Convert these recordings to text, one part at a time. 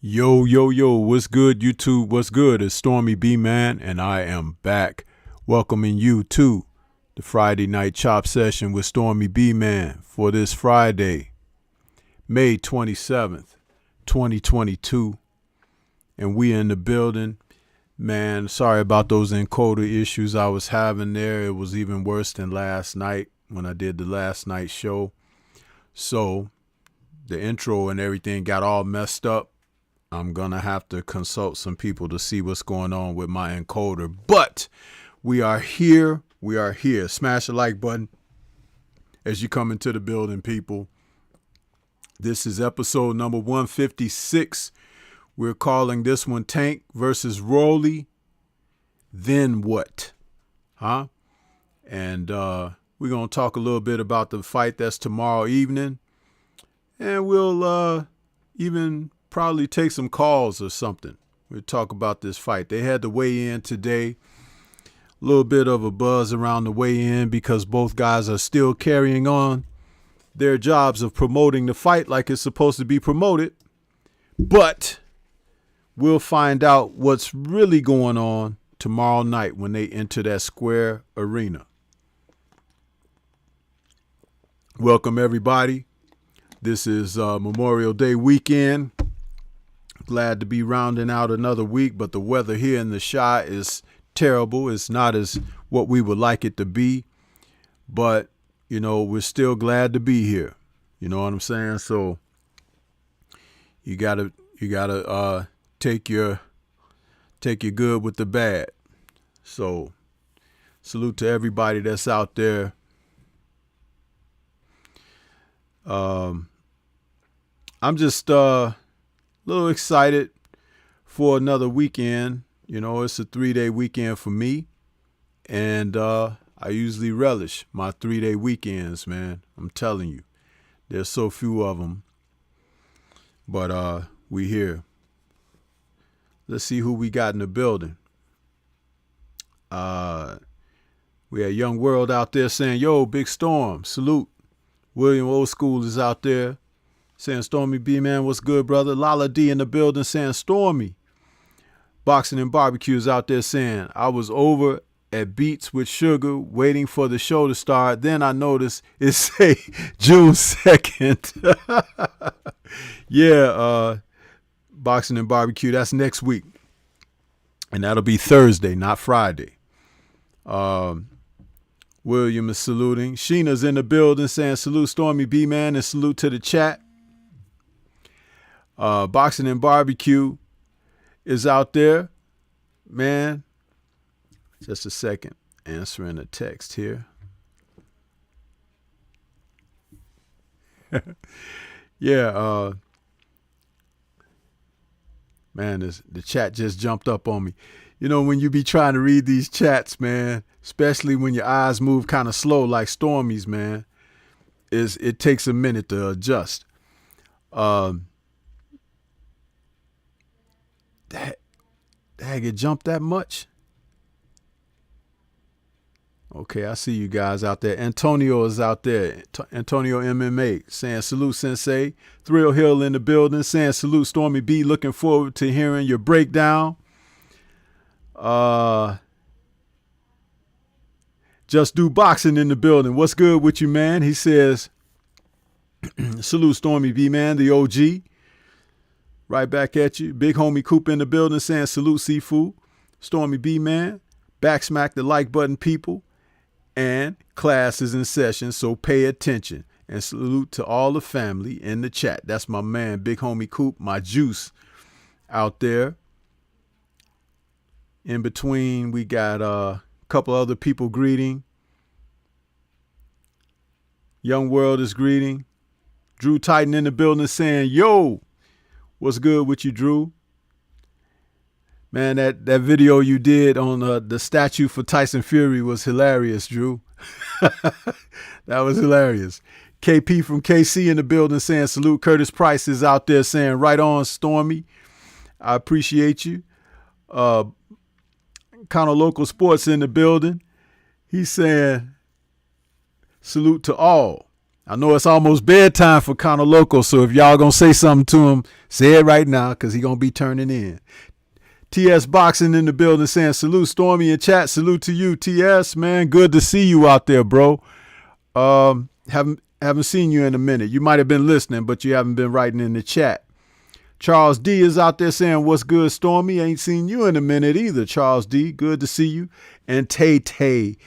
Yo, yo, yo, what's good, YouTube? What's good? It's Stormybman, and I am back welcoming you to the Friday Night Chop Session with Stormybman for this Friday, May 27th, 2022. And we in the building. Man, sorry about those encoder issues I was having there. It was even worse than last night when I did the last night show. So the intro and everything got all messed up. I'm going to have to consult some people to see what's going on with my encoder. But we are here. We are here. Smash the like button as you come into the building, people. This is episode number 156. We're calling this one Tank versus Rolly. Then what? Huh? And we're going to talk a little bit about the fight that's tomorrow evening. And we'll even probably take some calls or something. We'll talk about this fight. They had the weigh-in today. A little bit of a buzz around the weigh-in because both guys are still carrying on their jobs of promoting the fight like it's supposed to be promoted. But we'll find out what's really going on tomorrow night when they enter that square arena. Welcome, everybody. This is Memorial Day weekend. Glad to be rounding out another week, but the weather here in the Chi is terrible. It's not as what we would like it to be, but you know, we're still glad to be here. You know what I'm saying? So you gotta take your good with the bad. So salute to everybody that's out there. I'm just little excited for another weekend. You know, it's a 3-day weekend for me, and I usually relish my 3-day weekends, man. I'm telling you, there's so few of them, but we here. Let's see who we got in the building. We had Young World out there saying, yo, Big Storm, salute. William Old School is out there saying, Stormy B, man, what's good, brother? Lala D in the building saying, Stormy. Boxing and Barbecue is out there saying, I was over at Beats with Sugar waiting for the show to start. Then I noticed it say June 2nd. Yeah, Boxing and Barbecue, that's next week. And that'll be Thursday, not Friday. William is saluting. Sheena's in the building saying, salute Stormy B, man, and salute to the chat. Boxing and Barbecue is out there, man. Just a second, answering a text here. Yeah, man, the chat just jumped up on me. You know, when you be trying to read these chats, man, especially when your eyes move kind of slow like Stormy's, man, it takes a minute to adjust. Dang, it jumped that much? Okay, I see you guys out there. Antonio is out there. Antonio MMA saying, salute, Sensei. Thrill Hill in the building saying, salute, Stormy B. Looking forward to hearing your breakdown. Just Do Boxing in the building. What's good with you, man? He says, salute, Stormy B, man, the OG. Right back at you. Big homie Coop in the building saying, salute, Seafood. Stormy B, man. Backsmack the like button, people. And class is in session, so pay attention. And salute to all the family in the chat. That's my man, Big homie Coop, my juice out there. In between, we got a couple other people greeting. Young World is greeting. Drew Titan in the building saying, yo, what's good with you, Drew? Man, that video you did on the statue for Tyson Fury was hilarious, Drew. That was hilarious. KP from KC in the building saying, salute. Curtis Price is out there saying, right on, Stormy. I appreciate you. Kind of Local Sports in the building. He's saying, salute to all. I know it's almost bedtime for Conor Loco, so if y'all gonna say something to him, say it right now, because he gonna be turning in. TS Boxing in the building saying salute. Stormy in chat, salute to you. TS, man, good to see you out there, bro. Haven't seen you in a minute. You might have been listening, but you haven't been writing in the chat. Charles D is out there saying, what's good, Stormy? Ain't seen you in a minute either, Charles D. Good to see you. And Tay Tay,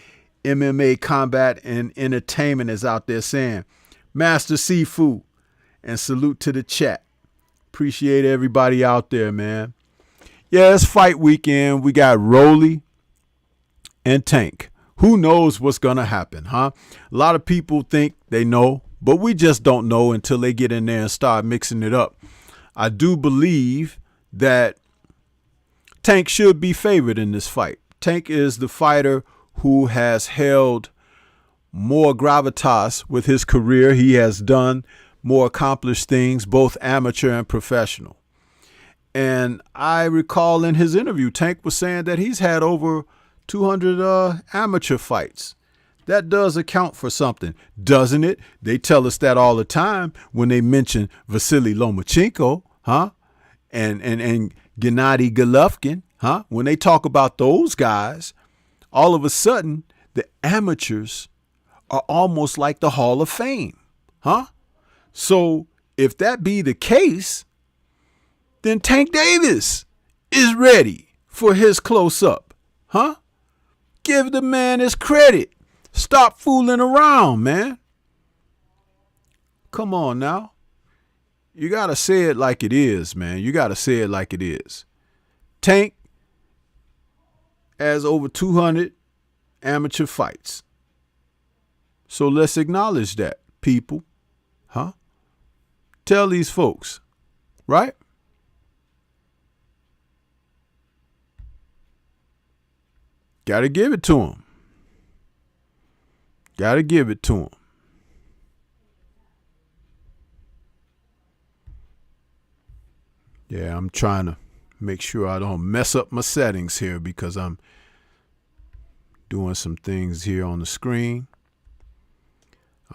MMA Combat and Entertainment, is out there saying, Master Seafood, and salute to the chat. Appreciate everybody out there, man. Yeah, it's fight weekend. We got Rolly and Tank. Who knows what's going to happen, huh? A lot of people think they know, but we just don't know until they get in there and start mixing it up. I do believe that Tank should be favored in this fight. Tank is the fighter who has held more gravitas with his career. He has done more accomplished things, both amateur and professional. And I recall in his interview, Tank was saying that he's had over 200 amateur fights. That does account for something, doesn't it? They tell us that all the time when they mention Vasily Lomachenko, huh? And Gennady Golovkin, huh? When they talk about those guys, all of a sudden, the amateurs are almost like the Hall of Fame, huh? So if that be the case, then Tank Davis is ready for his close-up, huh? Give the man his credit. Stop fooling around, man. Come on now. You got to say it like it is, man. You got to say it like it is. Tank has over 200 amateur fights. So let's acknowledge that, people. Huh? Tell these folks, right? Got to give it to them. Got to give it to them. Yeah, I'm trying to make sure I don't mess up my settings here because I'm doing some things here on the screen.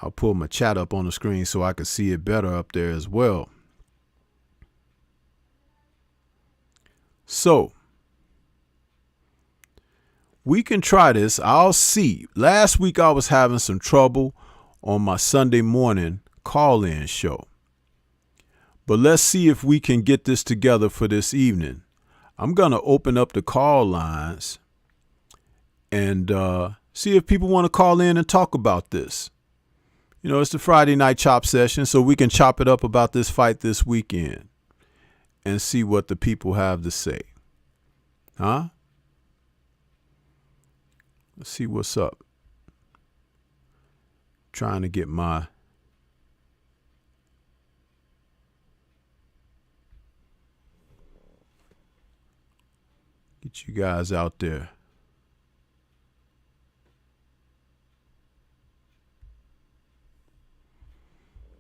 I'll pull my chat up on the screen so I can see it better up there as well. So we can try this. I'll see. Last week I was having some trouble on my Sunday morning call-in show. But let's see if we can get this together for this evening. I'm going to open up the call lines and see if people want to call in and talk about this. You know, it's the Friday night chop session, so we can chop it up about this fight this weekend and see what the people have to say. Huh? Let's see what's up. Trying to get you guys out there.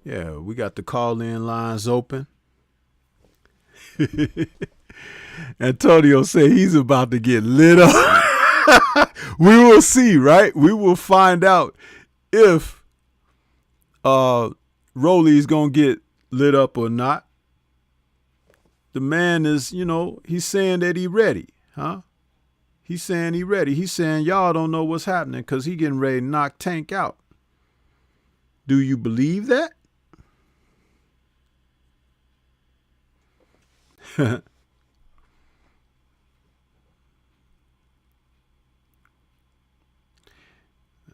Yeah, we got the call-in lines open. Antonio say he's about to get lit up. We will see, right? We will find out if Rolly's going to get lit up or not. The man is, you know, he's saying that he ready, huh? He's saying he ready. He's saying y'all don't know what's happening because he getting ready to knock Tank out. Do you believe that?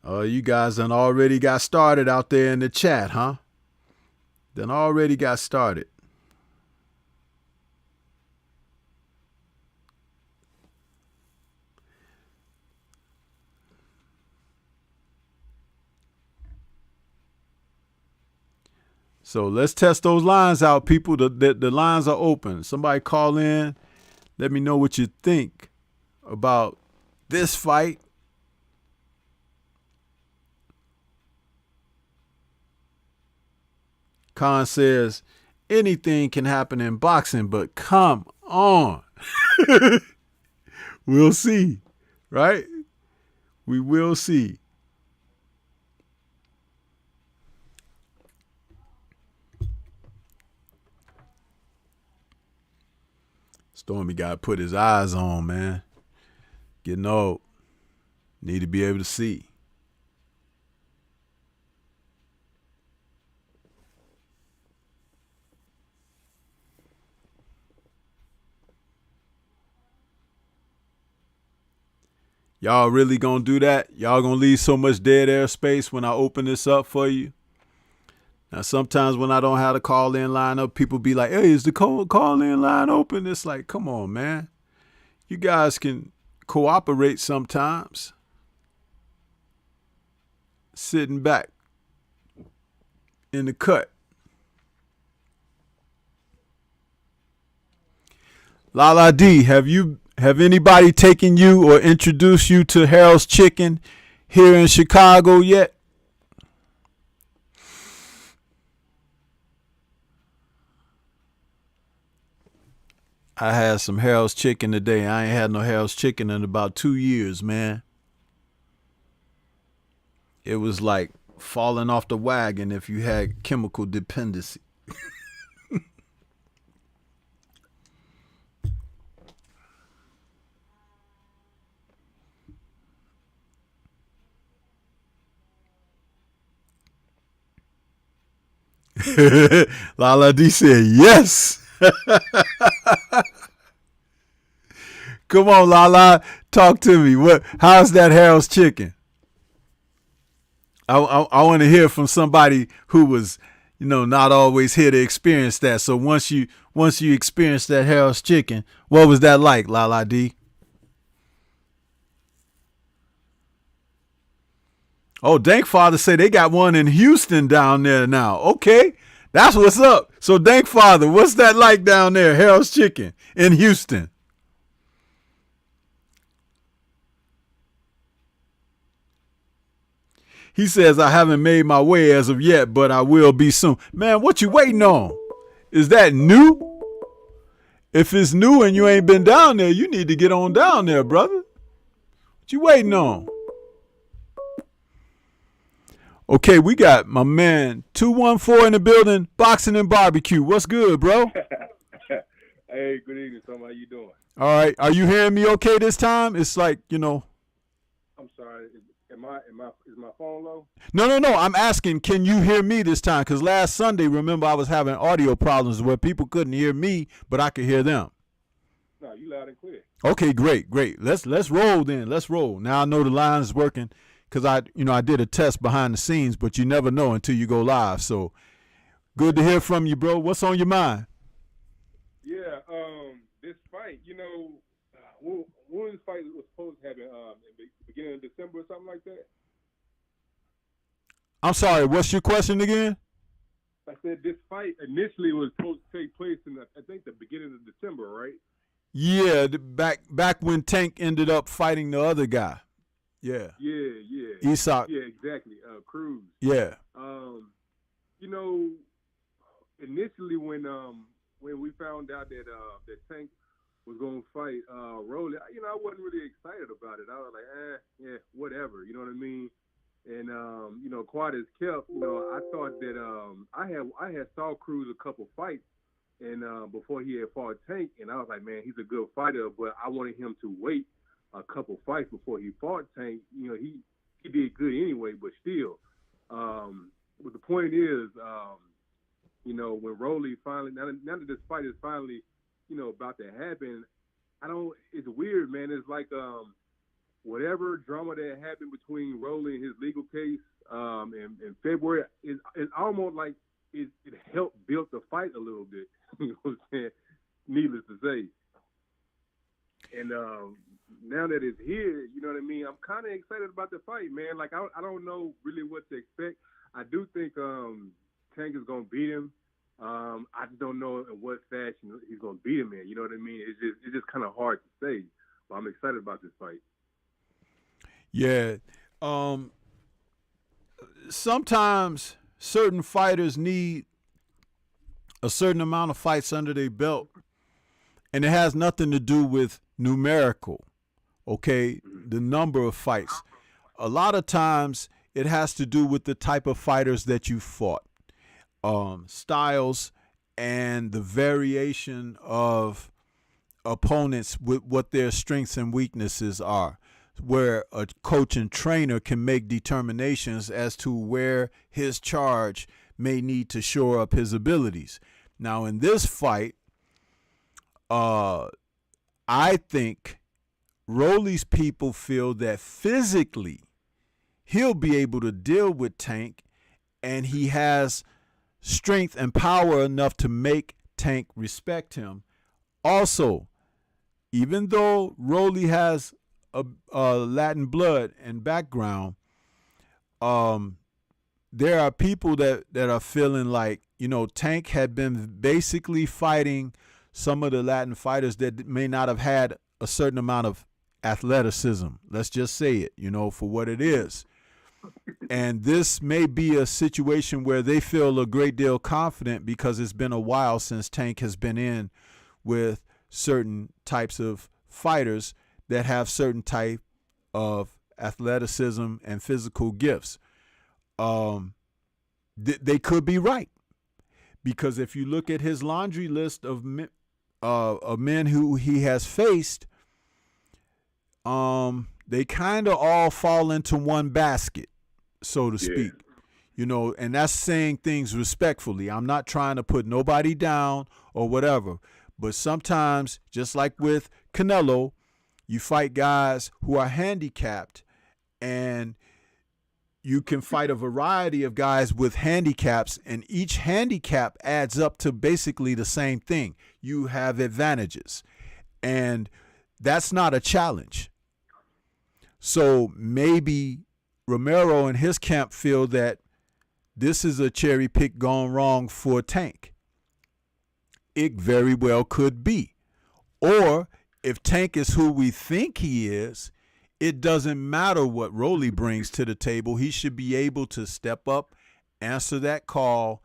You guys done already got started out there in the chat, huh? Done already got started. So let's test those lines out, people. The lines are open. Somebody call in. Let me know what you think about this fight. Khan says, anything can happen in boxing, but come on. We'll see, right? We will see. Stormy got to put his eyes on, man. Getting old. Need to be able to see. Y'all really gonna do that? Y'all gonna leave so much dead air space when I open this up for you? Now, sometimes when I don't have the call-in line up, people be like, hey, is the call-in line open? It's like, come on, man. You guys can cooperate sometimes. Sitting back in the cut. Lala D, have anybody taken you or introduced you to Harold's Chicken here in Chicago yet? I had some Harold's Chicken today. I ain't had no Harold's Chicken in about 2 years, man. It was like falling off the wagon if you had chemical dependency. Lala D said yes. Come on, Lala, talk to me. How's that Harold's Chicken? I want to hear from somebody who was, not always here to experience that. So once you experienced that Harold's Chicken, what was that like, Lala D? Oh, Dank Father said they got one in Houston down there now. Okay, that's what's up. So Dank Father, what's that like down there, Harold's Chicken in Houston? He says, I haven't made my way as of yet, but I will be soon. Man, what you waiting on? Is that new? If it's new and you ain't been down there, you need to get on down there, brother. What you waiting on? Okay, we got my man 214 in the building, Boxing and Barbecue. What's good, bro? Hey, good evening, Tom. How you doing? All right. Are you hearing me okay this time? It's like, I'm sorry. Is my phone low? No. I'm asking, can you hear me this time? Because last Sunday, remember, I was having audio problems where people couldn't hear me, but I could hear them. No, you loud and clear. Okay, great. Let's roll then. Let's roll. Now I know the line is working because I did a test behind the scenes, but you never know until you go live. So good to hear from you, bro. What's on your mind? Yeah, this fight, when this fight was supposed to happen, in the beginning of December or something like that? I'm sorry, what's your question again? I said this fight initially was supposed to take place in, I think, the beginning of December, right? Yeah, back when Tank ended up fighting the other guy. Yeah. Yeah. Isak. Yeah, exactly. Cruz. Yeah. Initially when we found out that Tank was gonna fight Rolly, I wasn't really excited about it. I was like, yeah, whatever. You know what I mean? And quiet as kept. I thought that I had saw Cruz a couple fights, and before he had fought Tank, and I was like, man, he's a good fighter, but I wanted him to wait a couple fights before he fought Tank. He did good anyway, but still. But the point is, when Rolly finally, now that this fight is finally, about to happen, it's weird, man. It's like whatever drama that happened between Rolly and his legal case in February, it's almost like it helped build the fight a little bit. You know what I'm saying? Needless to say. And now that it's here, you know what I mean? I'm kind of excited about the fight, man. Like, I don't know really what to expect. I do think Tank is going to beat him. I just don't know in what fashion he's going to beat him in. You know what I mean? It's just kind of hard to say. But I'm excited about this fight. Yeah. Sometimes certain fighters need a certain amount of fights under their belt, and it has nothing to do with numerical, okay, the number of fights. A lot of times it has to do with the type of fighters that you fought, styles, and the variation of opponents with what their strengths and weaknesses are, where a coach and trainer can make determinations as to where his charge may need to shore up his abilities. Now, in this fight, I think Rolly's people feel that physically he'll be able to deal with Tank, and he has strength and power enough to make Tank respect him. Also, even though Rolly has a Latin blood and background, there are people that are feeling like, Tank had been basically fighting some of the Latin fighters that may not have had a certain amount of athleticism. Let's just say it, for what it is. And this may be a situation where they feel a great deal confident because it's been a while since Tank has been in with certain types of fighters that have certain type of athleticism and physical gifts. They could be right, because if you look at his laundry list of men who he has faced, they kind of all fall into one basket, so to speak. And that's saying things respectfully. I'm not trying to put nobody down or whatever, but sometimes, just like with Canelo, you fight guys who are handicapped, and you can fight a variety of guys with handicaps, and each handicap adds up to basically the same thing. You have advantages, and that's not a challenge. So maybe Romero and his camp feel that this is a cherry pick gone wrong for Tank. It very well could be. Or if Tank is who we think he is, it doesn't matter what Rolly brings to the table. He should be able to step up, answer that call,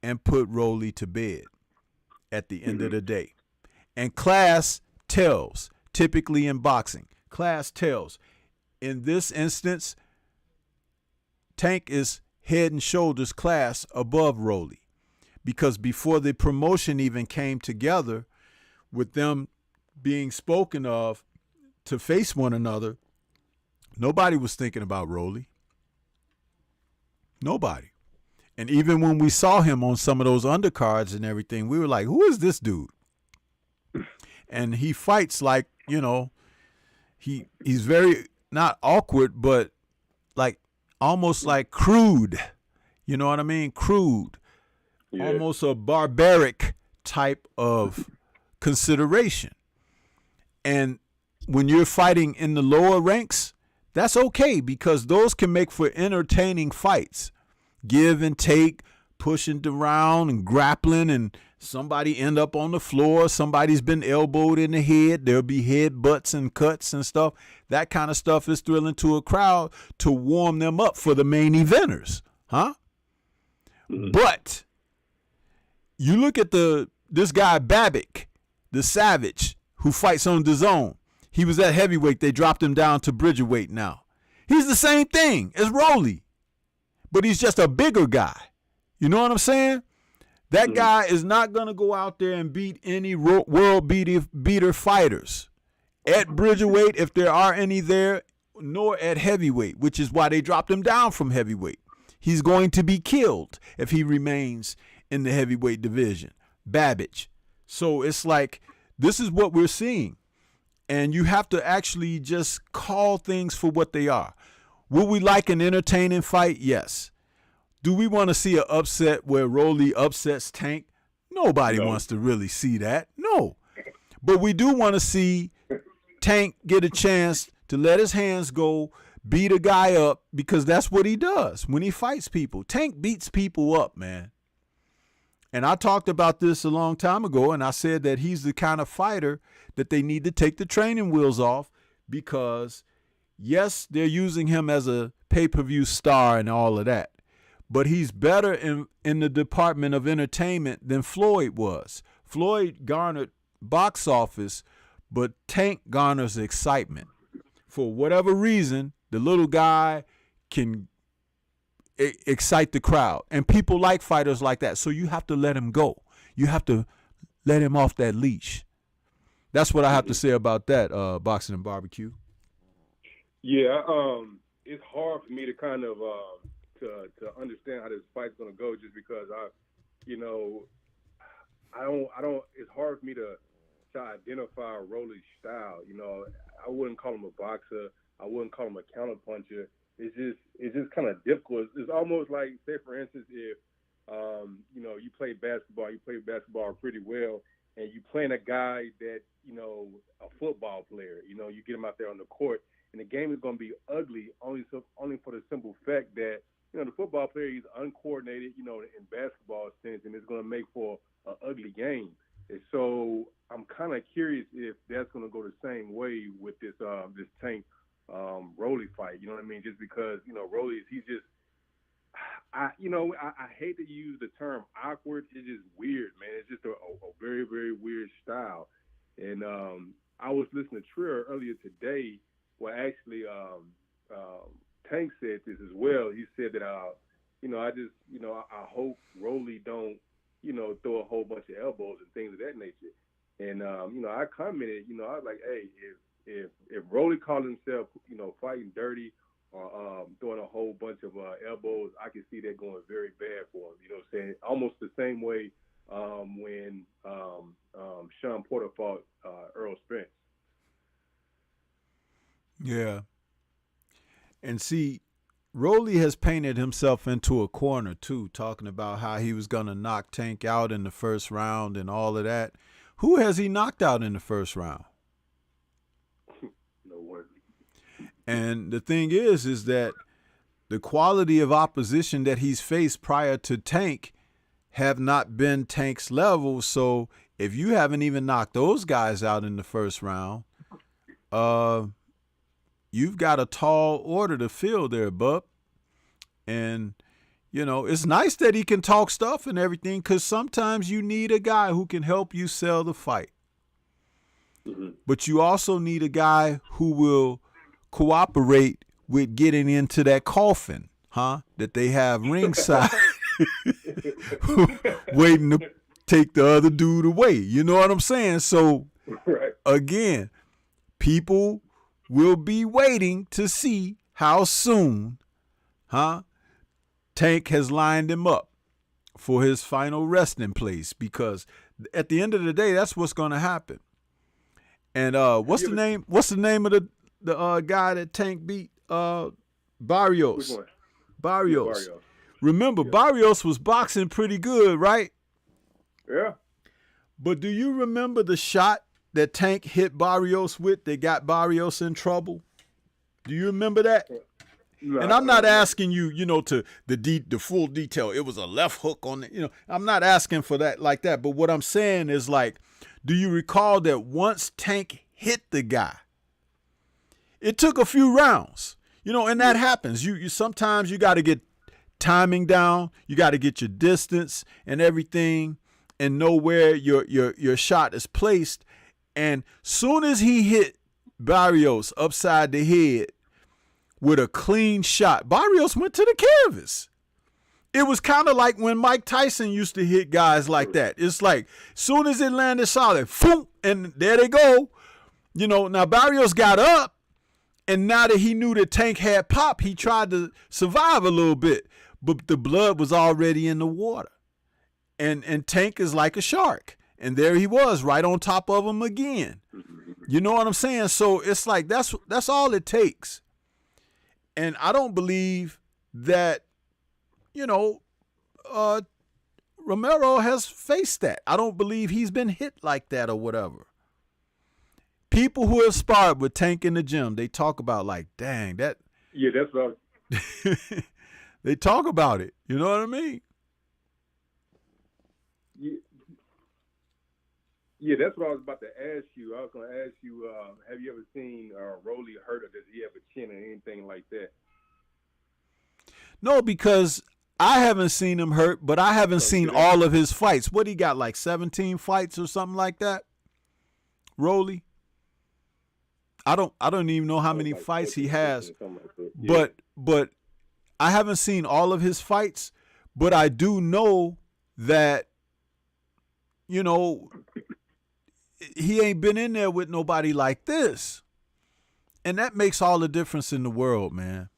and put Rolly to bed at the end of the day. And class tells, typically in boxing, class tells. In this instance, Tank is head and shoulders class above Rolly, because before the promotion even came together, with them being spoken of to face one another, nobody was thinking about Rolly. Nobody. And even when we saw him on some of those undercards and everything, we were like, who is this dude? And he fights like, he's very, not awkward, but like almost like crude. You know what I mean? Crude. Yeah. Almost a barbaric type of consideration. And when you're fighting in the lower ranks, that's okay, because those can make for entertaining fights. Give and take, pushing around and grappling, and somebody end up on the floor. Somebody's been elbowed in the head. There'll be head butts and cuts and stuff. That kind of stuff is thrilling to a crowd to warm them up for the main eventers. Huh? Mm-hmm. But you look at this guy Babic, the Savage, who fights on DAZN. He was at heavyweight. They dropped him down to bridgerweight now. He's the same thing as Rolly, but he's just a bigger guy. You know what I'm saying? That guy is not going to go out there and beat any world beater fighters at bridgerweight, if there are any there, nor at heavyweight, which is why they dropped him down from heavyweight. He's going to be killed if he remains in the heavyweight division. Babbage. So it's like, this is what we're seeing. And you have to actually just call things for what they are. Would we like an entertaining fight? Yes. Do we want to see an upset where Rolly upsets Tank? Nobody wants to really see that. No. But we do want to see Tank get a chance to let his hands go, beat a guy up, because that's what he does when he fights people. Tank beats people up, man. And I talked about this a long time ago, and I said that he's the kind of fighter that they need to take the training wheels off, because, yes, they're using him as a pay-per-view star and all of that. But he's better in the department of entertainment than Floyd was. Floyd garnered box office, but Tank garners excitement. For whatever reason, the little guy can excite the crowd. And people like fighters like that. So you have to let him go. You have to let him off that leash. That's what I have to say about that, Boxing and Barbecue. Yeah, it's hard for me to kind of to understand how this fight's gonna go, just because you know, I don't. It's hard for me to identify Rolly's style. You know, I wouldn't call him a boxer. I wouldn't call him a counterpuncher. It's just kind of difficult. It's almost like, say for instance, if you know, you play basketball pretty well, and you playing a guy that, you know, a football player. You know, you get him out there on the court, and the game is going to be ugly only for the simple fact that, you know, the football player is uncoordinated, you know, in basketball sense, and it's going to make for an ugly game. And so I'm kind of curious if that's going to go the same way with this Tank Rolly fight. You know what I mean? Just because, you know, Rolly, he's just, I hate to use the term awkward. It's just weird, man. It's just a very, very weird style. And I was listening to Trier earlier today, where actually Tank said this as well. He said that, you know, I hope Rolly don't, you know, throw a whole bunch of elbows and things of that nature. And, you know, I commented, you know, I was like, hey, if Rolly called himself, you know, fighting dirty or throwing a whole bunch of elbows, I can see that going very bad for him. You know what I'm saying? Almost the same way when Sean Porter fought Earl Spence. Yeah. And see, Rolly has painted himself into a corner too, talking about how he was going to knock Tank out in the first round and all of that. Who has he knocked out in the first round? No one. And the thing is that the quality of opposition that he's faced prior to Tank have not been Tank's level. So if you haven't even knocked those guys out in the first round, you've got a tall order to fill there, bub. And, you know, it's nice that he can talk stuff and everything, because sometimes you need a guy who can help you sell the fight. Mm-hmm. But you also need a guy who will cooperate with getting into that coffin, that they have ringside, waiting to take the other dude away. You know what I'm saying? So, right. Again, people will be waiting to see how soon, Tank has lined him up for his final resting place, because at the end of the day, that's what's going to happen. And what's the name of the guy that Tank beat? Barrios. Which one? Barrios. Yeah, Barrios. Remember, Barrios was boxing pretty good, right? Yeah. But do you remember the shot that Tank hit Barrios with that got Barrios in trouble? Do you remember that? No, And I'm not asking you, you know, to the full detail. It was a left hook on it. You know, I'm not asking for that like that. But what I'm saying is, like, do you recall that once Tank hit the guy, it took a few rounds, you know, and that happens. You sometimes you got to get timing down. You got to get your distance and everything, and know where your shot is placed. And soon as he hit Barrios upside the head with a clean shot, Barrios went to the canvas. It was kind of like when Mike Tyson used to hit guys like that. It's like, soon as it landed solid, boom, and there they go. You know, now Barrios got up, and now that he knew that Tank had pop, he tried to survive a little bit, but the blood was already in the water. And Tank is like a shark. And there he was, right on top of him again. You know what I'm saying? So it's like, that's all it takes. And I don't believe that, you know, Romero has faced that. I don't believe he's been hit like that or whatever. People who have sparred with Tank in the gym, they talk about, like, dang, that. Yeah, that's what they talk about it. You know what I mean? Yeah, that's what I was about to ask you. I was going to ask you, have you ever seen Rolly hurt, or does he have a chin or anything like that? No, because I haven't seen him hurt, but I haven't seen all of his fights. What, he got, like 17 fights or something like that? Rolly? I don't even know how many fights he has. But I haven't seen all of his fights, but I do know that, you know, he ain't been in there with nobody like this. And that makes all the difference in the world, man.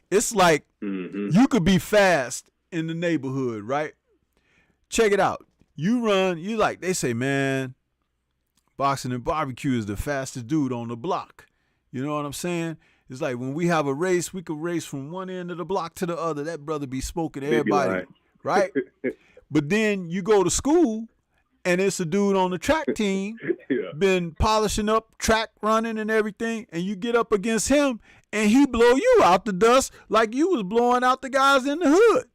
It's like you could be fast in the neighborhood, right? Check it out. You run, you like, they say, man, Boxing and Barbecue is the fastest dude on the block. You know what I'm saying? It's like when we have a race, we could race from one end of the block to the other. That brother be smoking everybody, right? But then you go to school, and it's a dude on the track team, been polishing up, track running and everything, and you get up against him, and he blow you out the dust like you was blowing out the guys in the hood.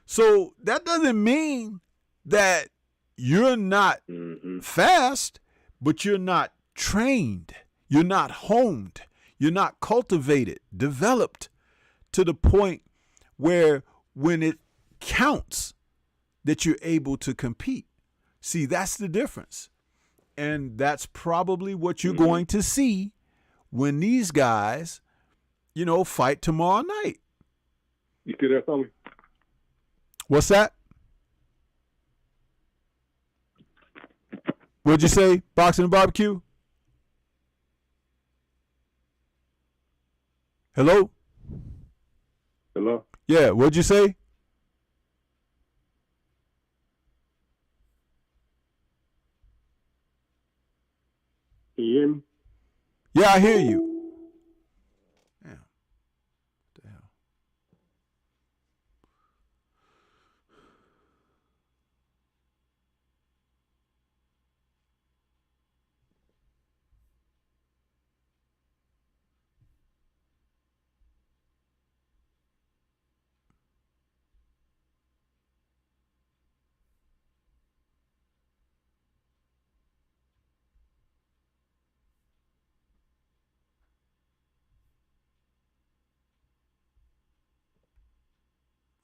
So that doesn't mean that you're not fast, but you're not trained. You're not honed. You're not cultivated, developed to the point where when it counts that you're able to compete. See, that's the difference. And that's probably what you're going to see when these guys, you know, fight tomorrow night. You still there, Tommy? What's that? What'd you say? Boxing and Barbecue? Hello? Hello? Yeah, what'd you say? Can you hear me? Yeah, I hear you. Damn. What the hell?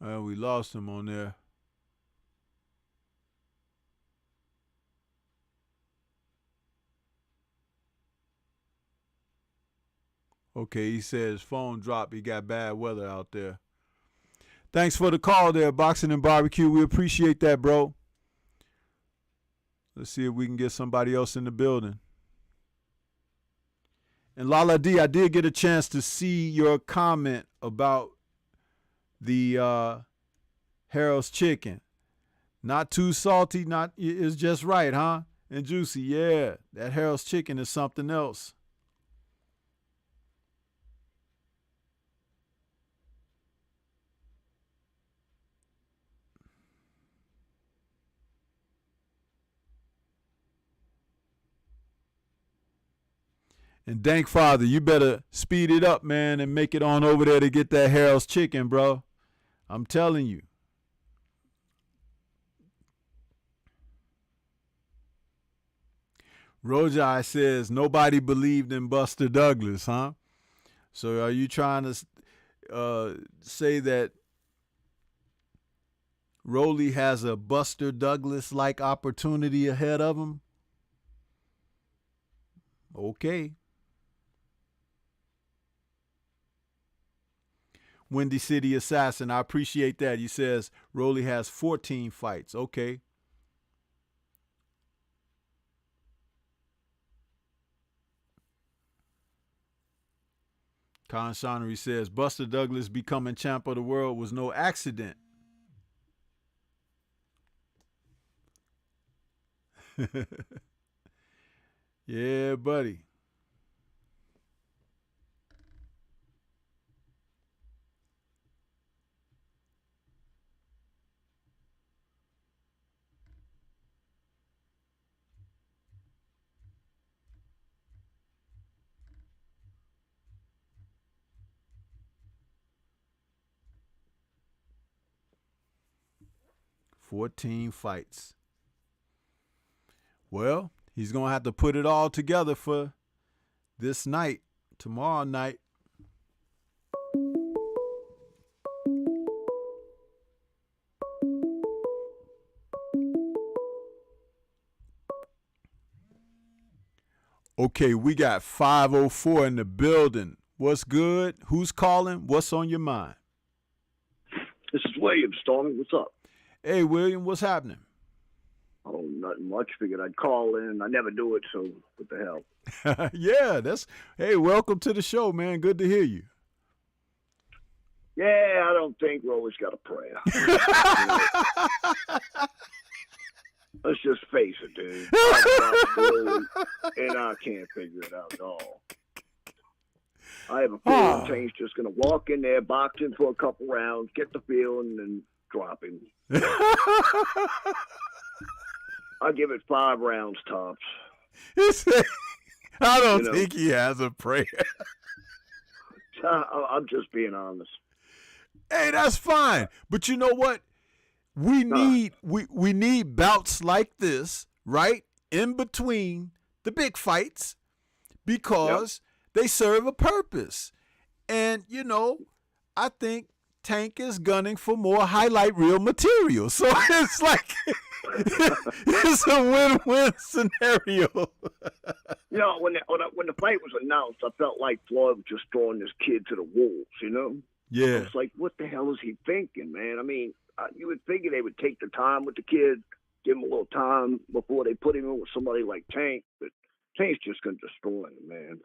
Well, we lost him on there. Okay, he says phone dropped. He got bad weather out there. Thanks for the call there, Boxing and Barbecue. We appreciate that, bro. Let's see if we can get somebody else in the building. And Lala D, I did get a chance to see your comment about the Harold's chicken. Not too salty, it's just right, huh? And juicy, yeah. That Harold's chicken is something else. And Dank Father, you better speed it up, man, and make it on over there to get that Harold's chicken, bro. I'm telling you. Rojai says nobody believed in Buster Douglas, huh? So are you trying to say that Rolly has a Buster Douglas-like opportunity ahead of him? Okay. Windy City Assassin, I appreciate that. He says Rolly has 14 fights. Okay. Con Shonery says Buster Douglas becoming champ of the world was no accident. Yeah, buddy. "14 fights. Well, he's going to have to put it all together for this night, tomorrow night. Okay, we got 504 in the building. What's good? Who's calling? What's on your mind? This is William, Stormy. What's up? Hey, William, what's happening? Oh, nothing much. Figured I'd call in. I never do it, so what the hell? Yeah, hey, welcome to the show, man. Good to hear you. Yeah, I don't think we always got a prayer. Let's just face it, dude. And I can't figure it out at all. I have a feeling Tank's just going to walk in there, box him for a couple rounds, get the feeling, and drop him. I'll give it 5 rounds tops. I don't think he has a prayer. I'm just being honest. Hey, that's fine. But you know what? We need bouts like this, right? In between the big fights, because they serve a purpose. And, I think Tank is gunning for more highlight reel material. So it's like it's a win-win scenario. When the fight was announced, I felt like Floyd was just throwing this kid to the wolves, Yeah. It's like, what the hell is he thinking, man? I mean, you would figure they would take the time with the kid, give him a little time before they put him in with somebody like Tank. But Tank's just going to destroy him, man.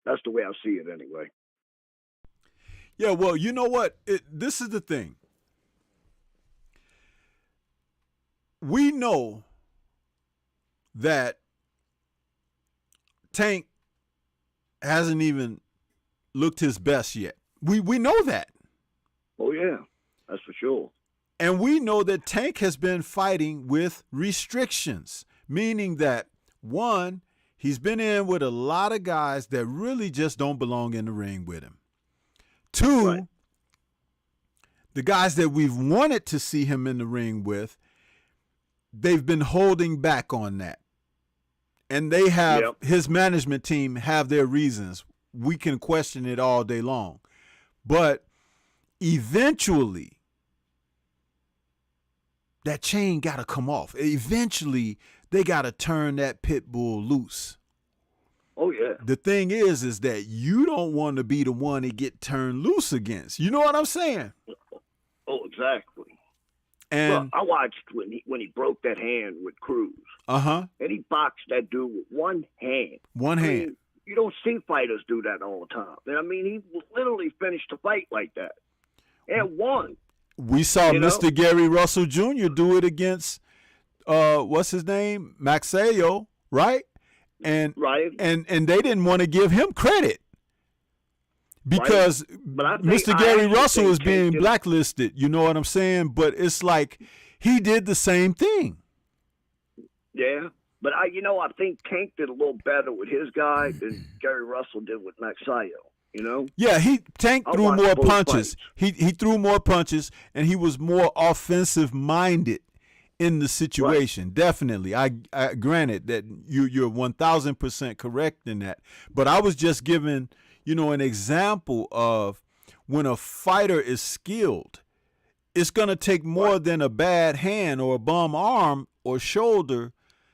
That's the way I see it anyway. Yeah, well, you know what? This is the thing. We know that Tank hasn't even looked his best yet. We know that. Oh, yeah. That's for sure. And we know that Tank has been fighting with restrictions, meaning that, one, he's been in with a lot of guys that really just don't belong in the ring with him. 2, the guys that we've wanted to see him in the ring with, they've been holding back on that. And they have, his management team have their reasons. We can question it all day long. But eventually, that chain got to come off. Eventually, they got to turn that pit bull loose. Oh, yeah. The thing is that you don't want to be the one to get turned loose against. You know what I'm saying? Oh, exactly. And look, I watched when he broke that hand with Cruz. And he boxed that dude with one hand. One hand. Mean, you don't see fighters do that all the time. And I mean, he literally finished the fight like that and won. We saw Mr. Gary Russell Jr. do it against what's his name, Maxayo, right? And and they didn't want to give him credit because Mr. Gary Russell is being blacklisted. You know what I'm saying? But it's like he did the same thing. Yeah, but I think Tank did a little better with his guy than Gary Russell did with Maxayo. Yeah, Tank threw more punches. He threw more punches, and he was more offensive minded in the situation. Right. Definitely. I granted that you're 1,000% correct in that. But I was just giving, an example of when a fighter is skilled, it's going to take more than a bad hand or a bum arm or shoulder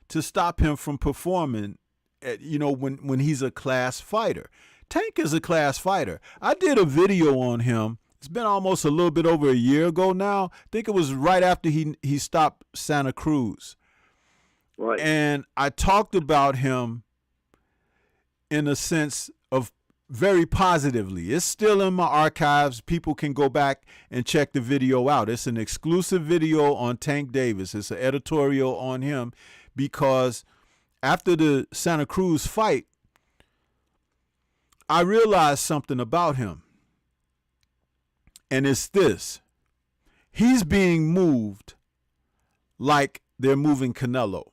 to stop him from performing when he's a class fighter. Tank is a class fighter. I did a video on him. It's been almost a little bit over a year ago now. I think it was right after he stopped Santa Cruz. Right. And I talked about him in a sense of very positively. It's still in my archives. People can go back and check the video out. It's an exclusive video on Tank Davis. It's an editorial on him because after the Santa Cruz fight, I realized something about him. And it's this. He's being moved like they're moving Canelo.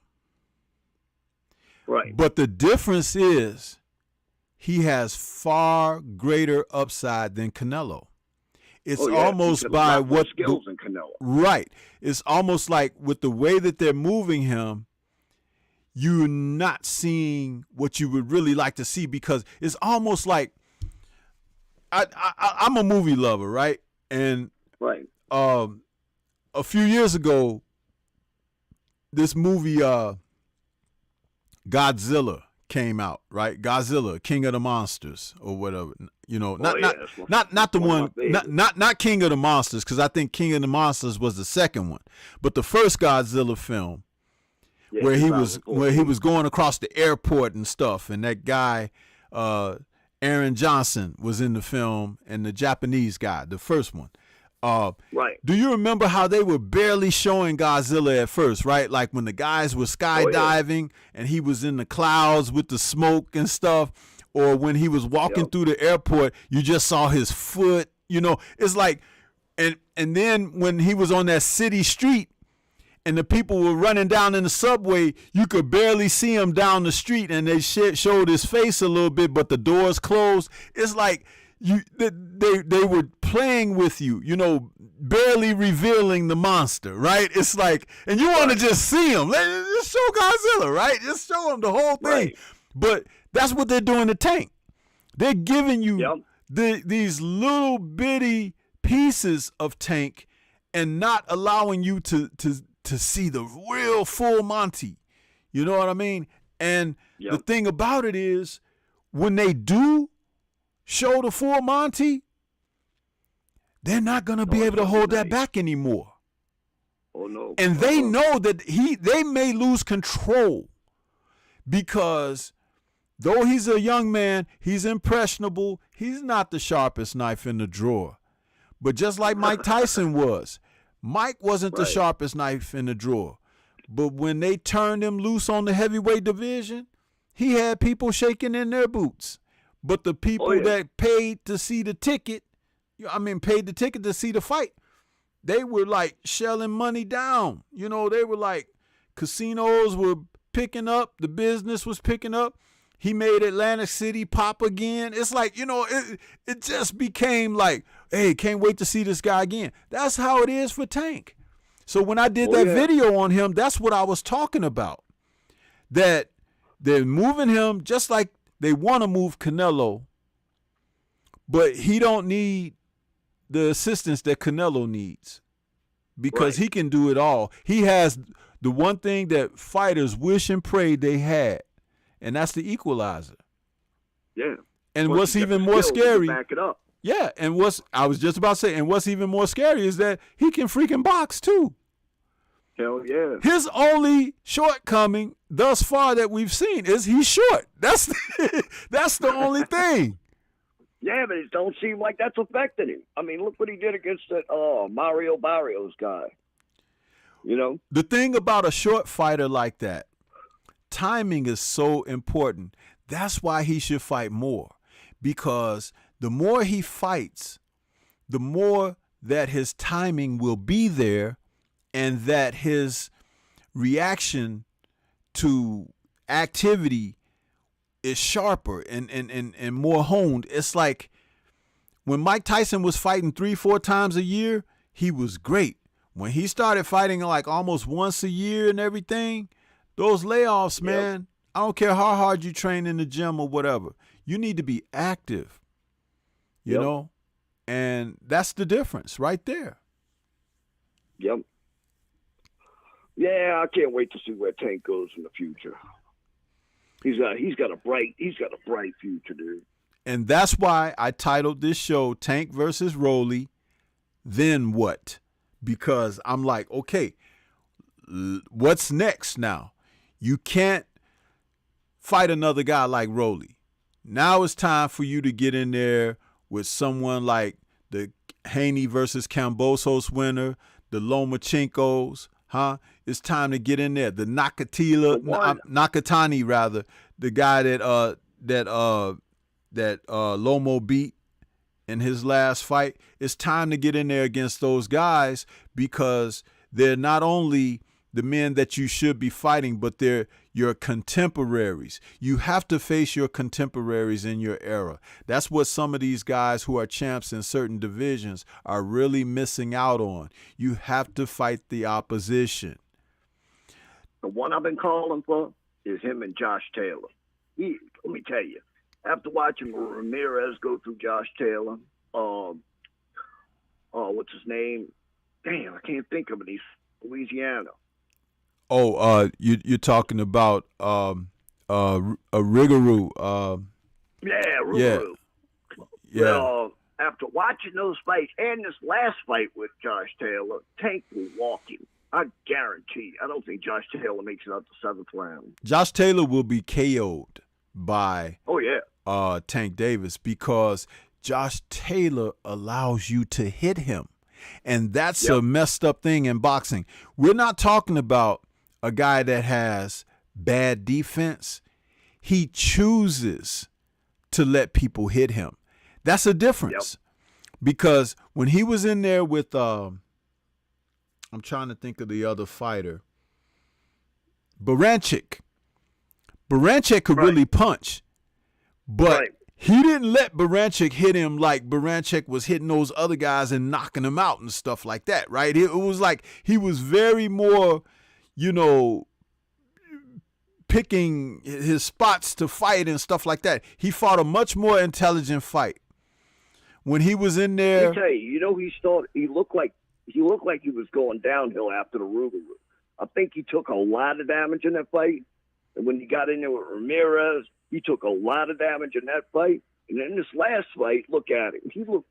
Right. But the difference is he has far greater upside than Canelo. It's almost by what skills than Canelo. Right. It's almost like with the way that they're moving him, you're not seeing what you would really like to see because it's almost like I'm a movie lover, right? And a few years ago, this movie Godzilla came out, right? Godzilla, King of the Monsters, or whatever. You know, not the one, not King of the Monsters, because I think King of the Monsters was the second one, but the first Godzilla film, where he was going across the airport and stuff, and that guy, Aaron Johnson, was in the film, and the Japanese guy, the first one. Right. Do you remember how they were barely showing Godzilla at first, right? Like when the guys were skydiving and he was in the clouds with the smoke and stuff, or when he was walking through the airport, you just saw his foot, you know. It's like, and then when he was on that city street and the people were running down in the subway, you could barely see him down the street, and they showed his face a little bit, but the doors closed. It's like they were playing with you, you know, barely revealing the monster, right? It's like, and you want to just see him. Just show Godzilla, right? Just show him the whole thing. Right. But that's what they're doing to Tank. They're giving you these little bitty pieces of Tank and not allowing you to see the real full Monty. You know what I mean? And the thing about it is, when they do show the full Monty, they're not going to be able to hold that back anymore. Oh no. And they know that they may lose control, because though he's a young man, he's impressionable. He's not the sharpest knife in the drawer. But just like Mike Tyson was, Mike wasn't the sharpest knife in the drawer. But when they turned him loose on the heavyweight division, he had people shaking in their boots. But the people that paid to see the ticket, paid the ticket to see the fight, they were like shelling money down. You know, they were like, casinos were picking up, the business was picking up. He made Atlantic City pop again. It's like, you know, it just became like, hey, can't wait to see this guy again. That's how it is for Tank. So when I did that video on him, that's what I was talking about. That they're moving him just like they want to move Canelo, but he don't need the assistance that Canelo needs, because he can do it all. He has the one thing that fighters wish and pray they had, and that's the equalizer. Yeah. And what's even more scary, back it up. Yeah, and I was just about to say, and what's even more scary is that he can freaking box too. Hell yeah. His only shortcoming thus far that we've seen is he's short. That's the only thing. Yeah, but it don't seem like that's affected him. I mean, look what he did against that Mario Barrios guy. You know? The thing about a short fighter like that, timing is so important. That's why he should fight more, because the more he fights, the more that his timing will be there, and that his reaction to activity is sharper and more honed. It's like when Mike Tyson was fighting 3-4 times a year, he was great. When he started fighting like almost once a year and everything, those layoffs, man, I don't care how hard you train in the gym or whatever, you need to be active, you know? And that's the difference right there. Yep. Yeah, I can't wait to see where Tank goes in the future. He's got a bright future, dude. And that's why I titled this show Tank versus Rolly, Then What? Because I'm like, okay, what's next now? You can't fight another guy like Rolly. Now it's time for you to get in there with someone like the Haney versus Kambosos winner, the Lomachenkos, huh? It's time to get in there. The Nakatani rather, the guy that Lomo beat in his last fight. It's time to get in there against those guys, because they're not only the men that you should be fighting, but they're your contemporaries. You have to face your contemporaries in your era. That's what some of these guys who are champs in certain divisions are really missing out on. You have to fight the opposition. The one I've been calling for is him and Josh Taylor. Let me tell you, after watching Ramirez go through Josh Taylor, what's his name? Damn, I can't think of it. He's Louisiana. Oh, you're talking about a Riggaroo. Yeah, Yeah. Ruru. Yeah. Well, after watching those fights and this last fight with Josh Taylor, Tank will walk him. I guarantee. I don't think Josh Taylor makes it out the 7th round. Josh Taylor will be KO'd by Tank Davis because Josh Taylor allows you to hit him. And that's a messed up thing in boxing. We're not talking about a guy that has bad defense. He chooses to let people hit him. That's a difference. Because when he was in there with, I'm trying to think of the other fighter, Baranchik. Baranchik could really punch, but he didn't let Baranchik hit him like Baranchik was hitting those other guys and knocking them out and stuff like that, right? It was like he was very more, picking his spots to fight and stuff like that. He fought a much more intelligent fight. When he was in there, Let me tell you, he looked like he was going downhill after the Ruger. I think he took a lot of damage in that fight. And when he got in there with Ramirez, he took a lot of damage in that fight. And in this last fight, look at him. He looked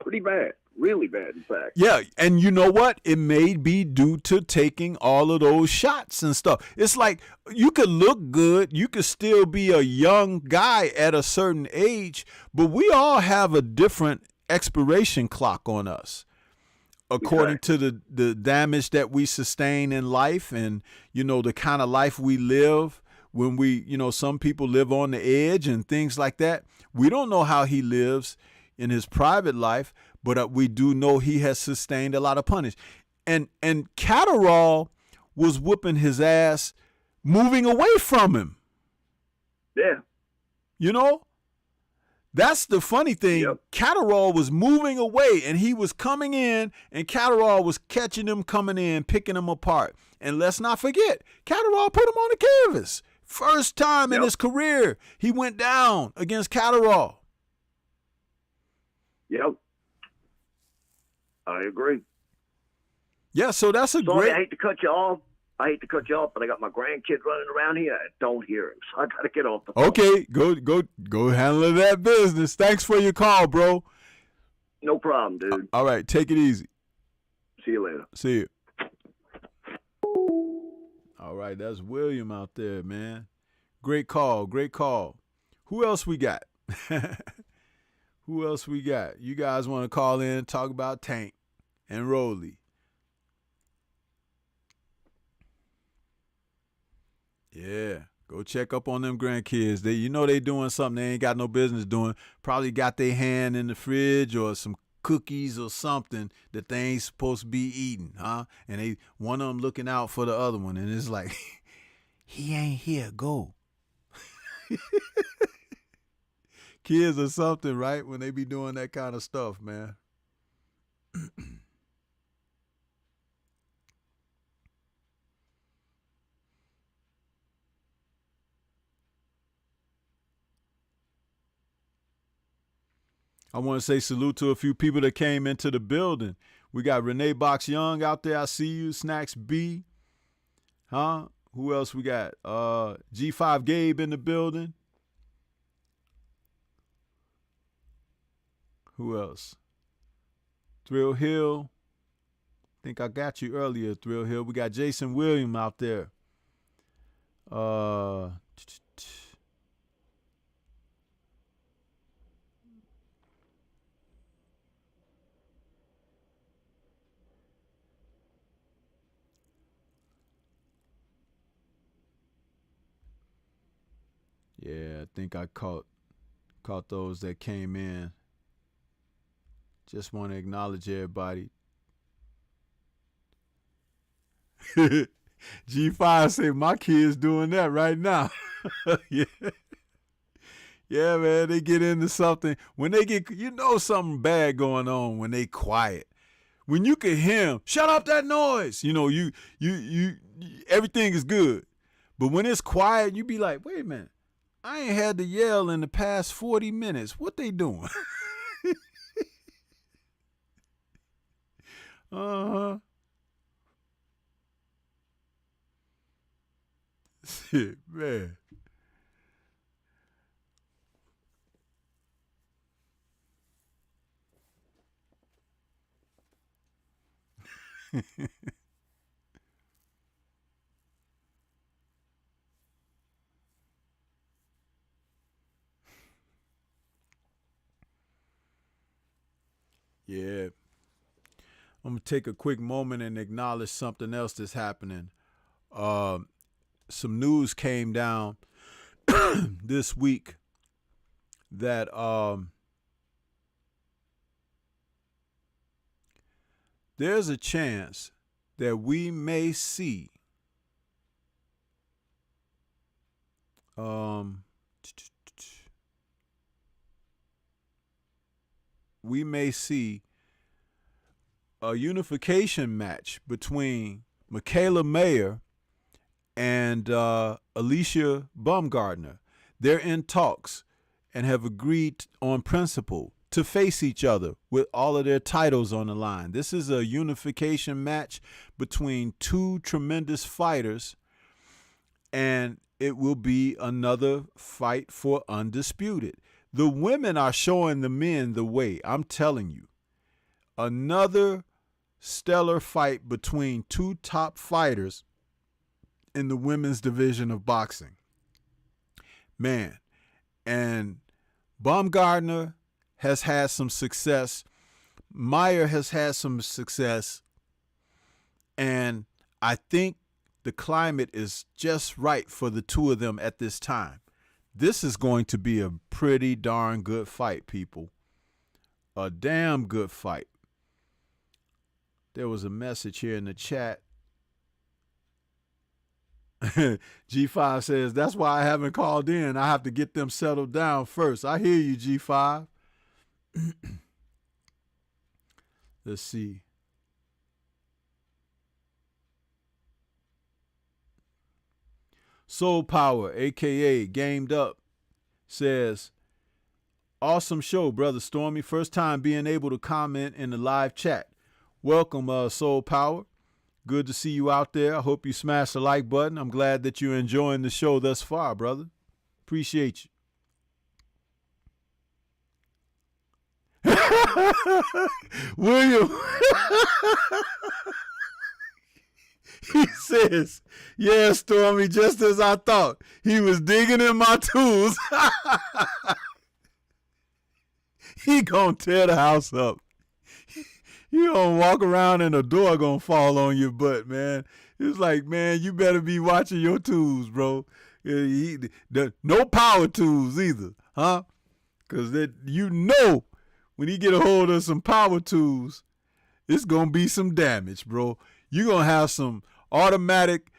pretty bad. Really bad, in fact. Yeah, and you know what? It may be due to taking all of those shots and stuff. It's like you could look good. You could still be a young guy at a certain age, but we all have a different expiration clock on us according to the damage that we sustain in life and, the kind of life we live. When we, some people live on the edge and things like that. We don't know how he lives in his private life, but we do know he has sustained a lot of punish. And Catterall was whooping his ass, moving away from him. Yeah. That's the funny thing. Yep. Catterall was moving away, and he was coming in, and Catterall was catching him coming in, picking him apart. And let's not forget, Catterall put him on the canvas. First time in his career, he went down against Catterall. Yep. I agree. Yeah, so that's a Sorry, great... I hate to cut you off. But I got my grandkid running around here. I don't hear him, so I got to get off the phone. Okay, go handle that business. Thanks for your call, bro. No problem, dude. All right, take it easy. See you later. See you. All right, that's William out there, man. Great call. Who else we got? Who else we got? You guys want to call in and talk about Tank and Rolly? Yeah, go check up on them grandkids. They doing something they ain't got no business doing. Probably got their hand in the fridge or some cookies or something that they ain't supposed to be eating, huh? And one of them looking out for the other one, and it's like, he ain't here, go. Kids or something, right? When they be doing that kind of stuff, man. I want to say salute to a few people that came into the building. We got Renee Box Young out there. I see you. Snacks B. Huh? Who else we got? G5 Gabe in the building. Who else? Thrill Hill. I think I got you earlier, Thrill Hill. We got Jason William out there. Yeah, I think I caught those that came in. Just want to acknowledge everybody. G5 say my kid's doing that right now. Yeah. Yeah, man, they get into something. When they get, something bad going on when they quiet. When you can hear them, shut up that noise. You everything is good. But when it's quiet, you be like, wait a minute. I ain't had to yell in the past 40 minutes. What they doing? Uh-huh. Shit, man. Yeah. I'm going to take a quick moment and acknowledge something else that's happening. Some news came down this week that there's a chance that we may see a unification match between Michaela Mayer and Alicia Baumgardner. They're in talks and have agreed on principle to face each other with all of their titles on the line. This is a unification match between two tremendous fighters, and it will be another fight for undisputed. The women are showing the men the way. I'm telling you. Another stellar fight between two top fighters in the women's division of boxing. Man, and Baumgardner has had some success. Meyer has had some success. And I think the climate is just right for the two of them at this time. This is going to be a pretty darn good fight, people. A damn good fight. There was a message here in the chat. G5 says, that's why I haven't called in. I have to get them settled down first. I hear you, G5. Let's see. Soul Power, a.k.a. Gamed Up, says, awesome show, Brother Stormy. First time being able to comment in the live chat. Welcome, Soul Power. Good to see you out there. I hope you smash the like button. I'm glad that you're enjoying the show thus far, brother. Appreciate you. William, he says, yeah, Stormy, just as I thought. He was digging in my tools. He gonna tear the house up. You don't walk around and a door gonna fall on your butt, man. It's like, man, you better be watching your tools, bro. No power tools either, huh? Because when he get a hold of some power tools, it's gonna be some damage, bro. You're gonna have some automatic,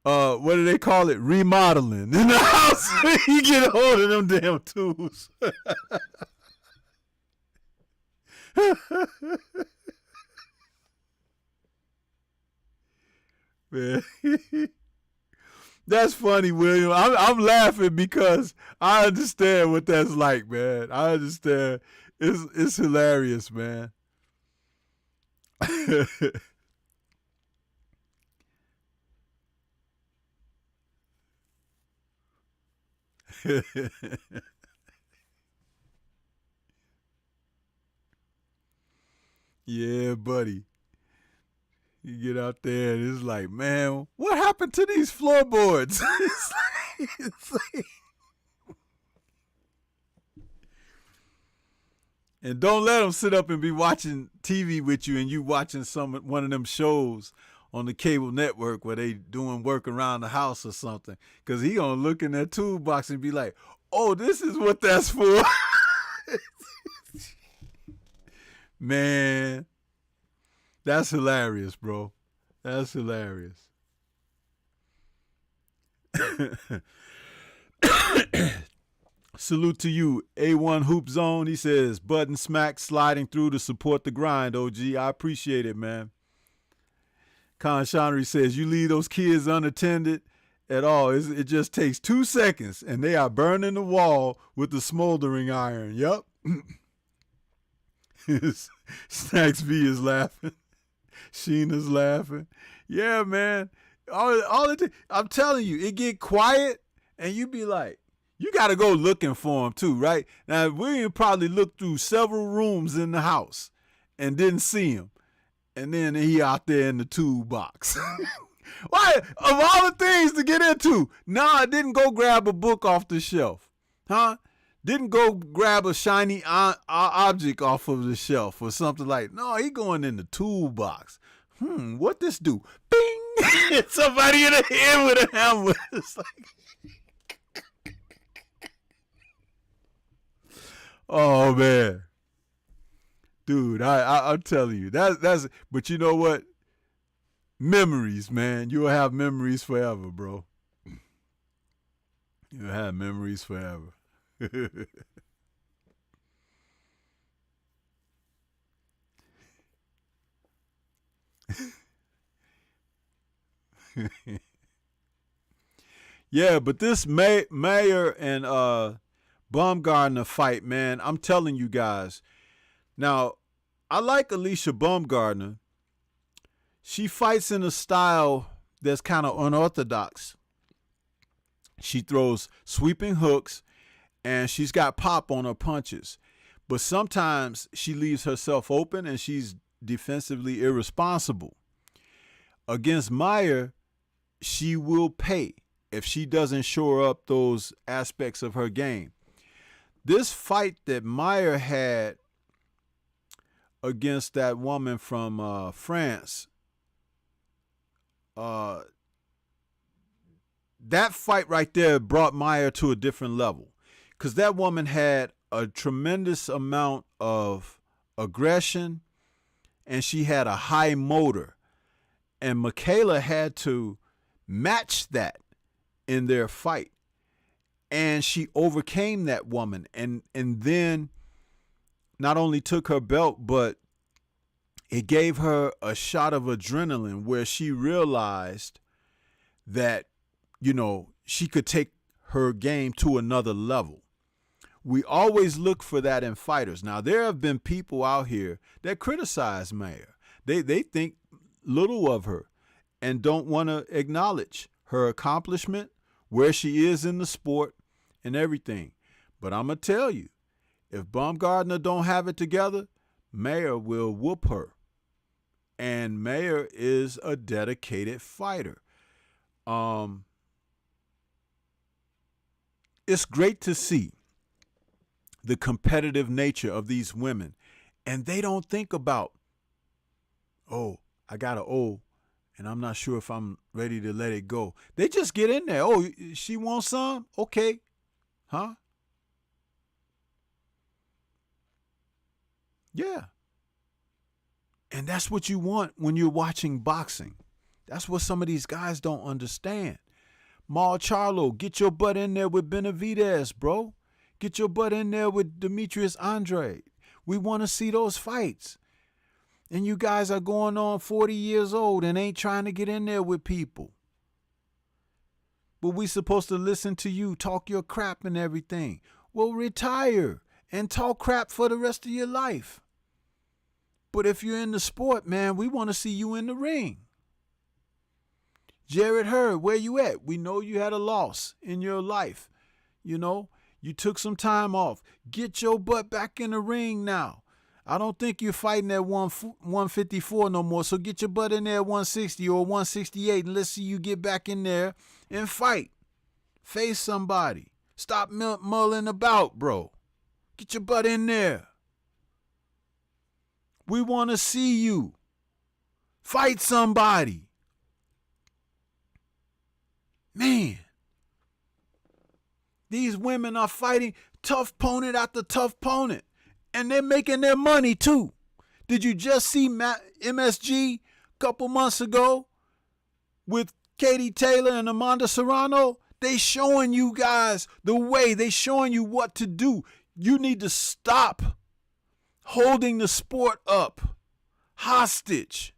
what do they call it? Remodeling in the house. You get a hold of them damn tools. Man. That's funny, William. I'm laughing because I understand what that's like, man. I understand. It's hilarious, man. Yeah, buddy. You get out there and it's like, man, what happened to these floorboards? it's like, and don't let them sit up and be watching TV with you and you watching one of them shows on the cable network where they doing work around the house or something. Because he gonna look in that toolbox and be like, oh, this is what that's for. Man. That's hilarious, bro. That's hilarious. Salute to you, A1 Hoop Zone. He says, button smack sliding through to support the grind, OG. I appreciate it, man. Khan Shanri says, you leave those kids unattended at all. It just takes 2 seconds, and they are burning the wall with the smoldering iron. Yup. Snacks V is laughing. Sheena's laughing. Yeah, man. I'm telling you, it get quiet and you be like, you got to go looking for him too, right? Now, William probably looked through several rooms in the house and didn't see him. And then he out there in the toolbox. Why, of all the things to get into, I didn't go grab a book off the shelf. Huh? Didn't go grab a shiny object off of the shelf or something like, no, he going in the toolbox. What this do? Bing! Hit somebody in the head with a hammer. It's like, oh man. Dude, I'm telling you, that's, but you know what? Memories, man. You'll have memories forever, bro. You'll have memories forever. Yeah, but this Mayer and Baumgartner fight, man, I'm telling you guys. Now, I like Alicia Baumgartner. She fights in a style that's kind of unorthodox. She throws sweeping hooks, and she's got pop on her punches. But sometimes she leaves herself open, and she's defensively irresponsible. Against Mayer, she will pay if she doesn't shore up those aspects of her game. This fight that Mayer had against that woman from France, that fight right there brought Mayer to a different level, because that woman had a tremendous amount of aggression and she had a high motor, and Michaela had to match that in their fight, and she overcame that woman, and then not only took her belt, but it gave her a shot of adrenaline where she realized that, she could take her game to another level. We always look for that in fighters. Now, there have been people out here that criticize Mayer. They think little of her and don't want to acknowledge her accomplishment, where she is in the sport, and everything. But I'm going to tell you, if Baumgartner don't have it together, Mayer will whoop her. And Mayer is a dedicated fighter. It's great to see the competitive nature of these women. And they don't think about, oh, I got an O, and I'm not sure if I'm ready to let it go. They just get in there. Oh, she wants some? Okay. Huh? Yeah. And that's what you want when you're watching boxing. That's what some of these guys don't understand. Mal Charlo, get your butt in there with Benavidez, bro. Get your butt in there with Demetrius Andrade. We want to see those fights. And you guys are going on 40 years old and ain't trying to get in there with people. But we supposed to listen to you, talk your crap and everything. Well, retire and talk crap for the rest of your life. But if you're in the sport, man, we want to see you in the ring. Jared Hurd, where you at? We know you had a loss in your life. You took some time off. Get your butt back in the ring now. I don't think you're fighting at 154 no more, so get your butt in there at 160 or 168 and let's see you get back in there and fight. Face somebody. Stop mulling about, bro. Get your butt in there. We want to see you. Fight somebody. Man. These women are fighting tough opponent after tough opponent. And they're making their money too. Did you just see MSG a couple months ago with Katie Taylor and Amanda Serrano? They showing you guys the way. They showing you what to do. You need to stop holding the sport up hostage.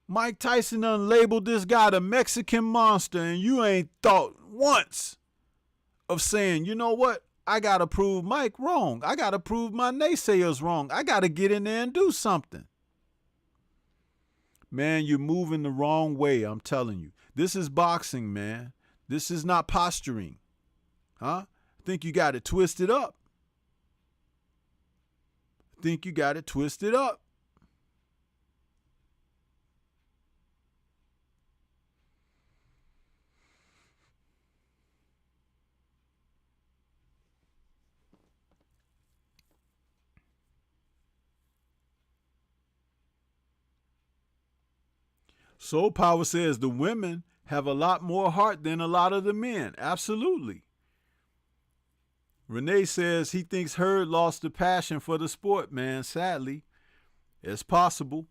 Mike Tyson done labeled this guy the Mexican monster, and you ain't thought once of saying, you know what? I got to prove Mike wrong. I got to prove my naysayers wrong. I got to get in there and do something. Man, you're moving the wrong way, I'm telling you. This is boxing, man. This is not posturing. Huh? I think you got it twisted up. think you got it twisted up. Soul Power says the women have a lot more heart than a lot of the men. Absolutely. Renee says he thinks Hurd lost the passion for the sport, man. Sadly, it's possible.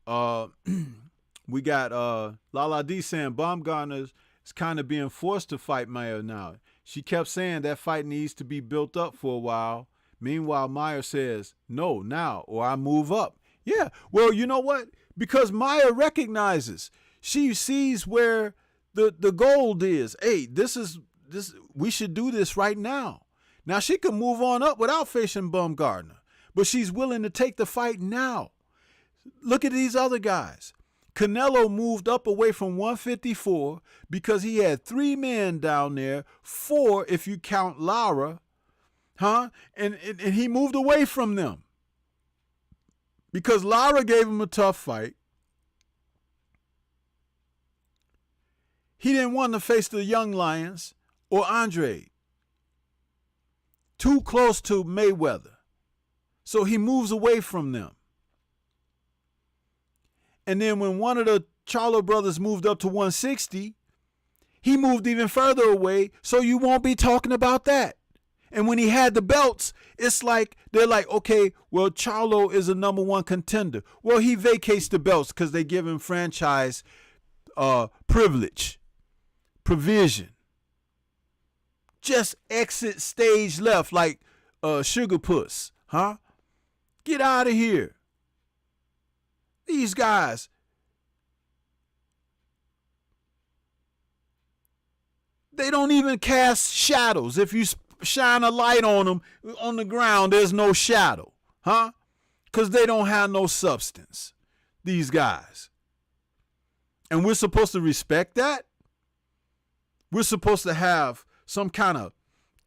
We got Lala D saying Baumgartner is kind of being forced to fight Meyer now. She kept saying that fight needs to be built up for a while. Meanwhile, Meyer says, no, now, or I move up. Yeah, well, you know what? Because Meyer recognizes, she sees where the gold is. Hey, this we should do this right now. Now she can move on up without facing Baumgartner, but she's willing to take the fight now. Look at these other guys. Canelo moved up away from 154 because he had 3 men down there, 4 if you count Lara, and he moved away from them because Lara gave him a tough fight. He didn't want to face the young lions or Andre. Too close to Mayweather. So he moves away from them. And then when one of the Charlo brothers moved up to 160, he moved even further away, so you won't be talking about that. And when he had the belts, it's like, they're like, okay, well, Charlo is a number 1 contender. Well, he vacates the belts because they give him franchise provision. Just exit stage left like Sugar Puss, Get out of here. These guys, they don't even cast shadows. If you shine a light on them on the ground, there's no shadow, because they don't have no substance, these guys. And we're supposed to respect that? We're supposed to have some kind of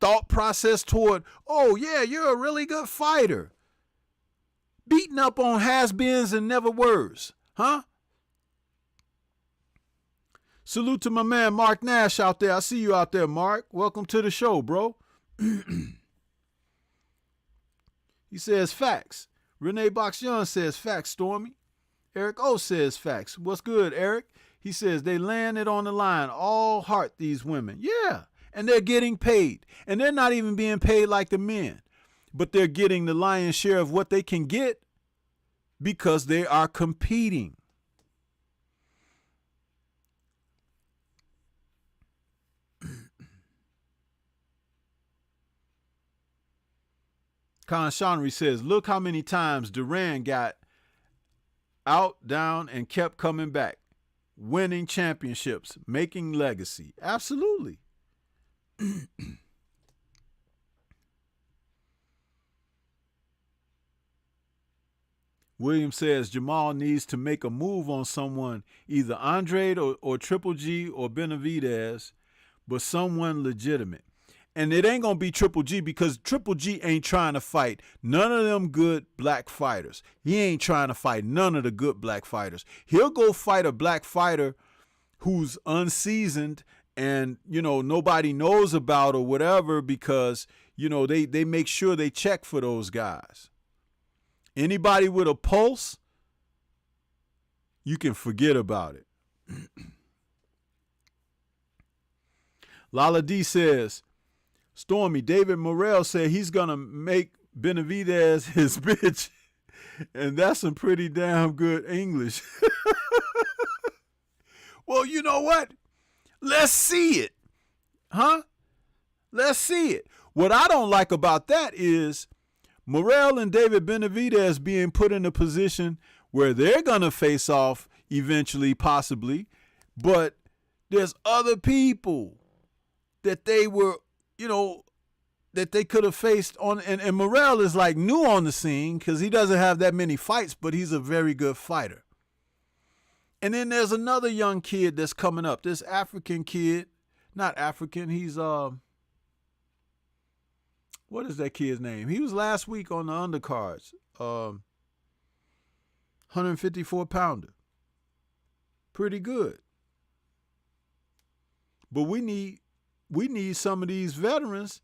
thought process toward, oh yeah, you're a really good fighter. Beating up on has-beens and never-words, Salute to my man Mark Nash out there. I see you out there, Mark. Welcome to the show, bro. He says facts. Renee Boxyon says facts, Stormy. Eric O says facts. What's good, Eric? He says they landed on the line, all heart, these women. Yeah, and they're getting paid. And they're not even being paid like the men. But they're getting the lion's share of what they can get because they are competing. Khan Shanri says, look how many times Duran got out, down, and kept coming back. Winning championships, making legacy. Absolutely. William says Jamal needs to make a move on someone, either Andrade or Triple G or Benavidez, but someone legitimate. And it ain't going to be Triple G because Triple G ain't trying to fight none of them good black fighters. He ain't trying to fight none of the good black fighters. He'll go fight a black fighter who's unseasoned and, nobody knows about or whatever because, they make sure they check for those guys. Anybody with a pulse, you can forget about it. Lala D says, Stormy, David Morrell said he's going to make Benavidez his bitch. And that's some pretty damn good English. Well, you know what? Let's see it. Let's see it. What I don't like about that is Morrell and David Benavidez being put in a position where they're going to face off eventually, possibly, but there's other people that they were, that they could have faced on, and Morrell is like new on the scene because he doesn't have that many fights, but he's a very good fighter. And then there's another young kid that's coming up, this African kid, not African, he's, What is that kid's name? He was last week on the undercards. 154 pounder. Pretty good. But we need some of these veterans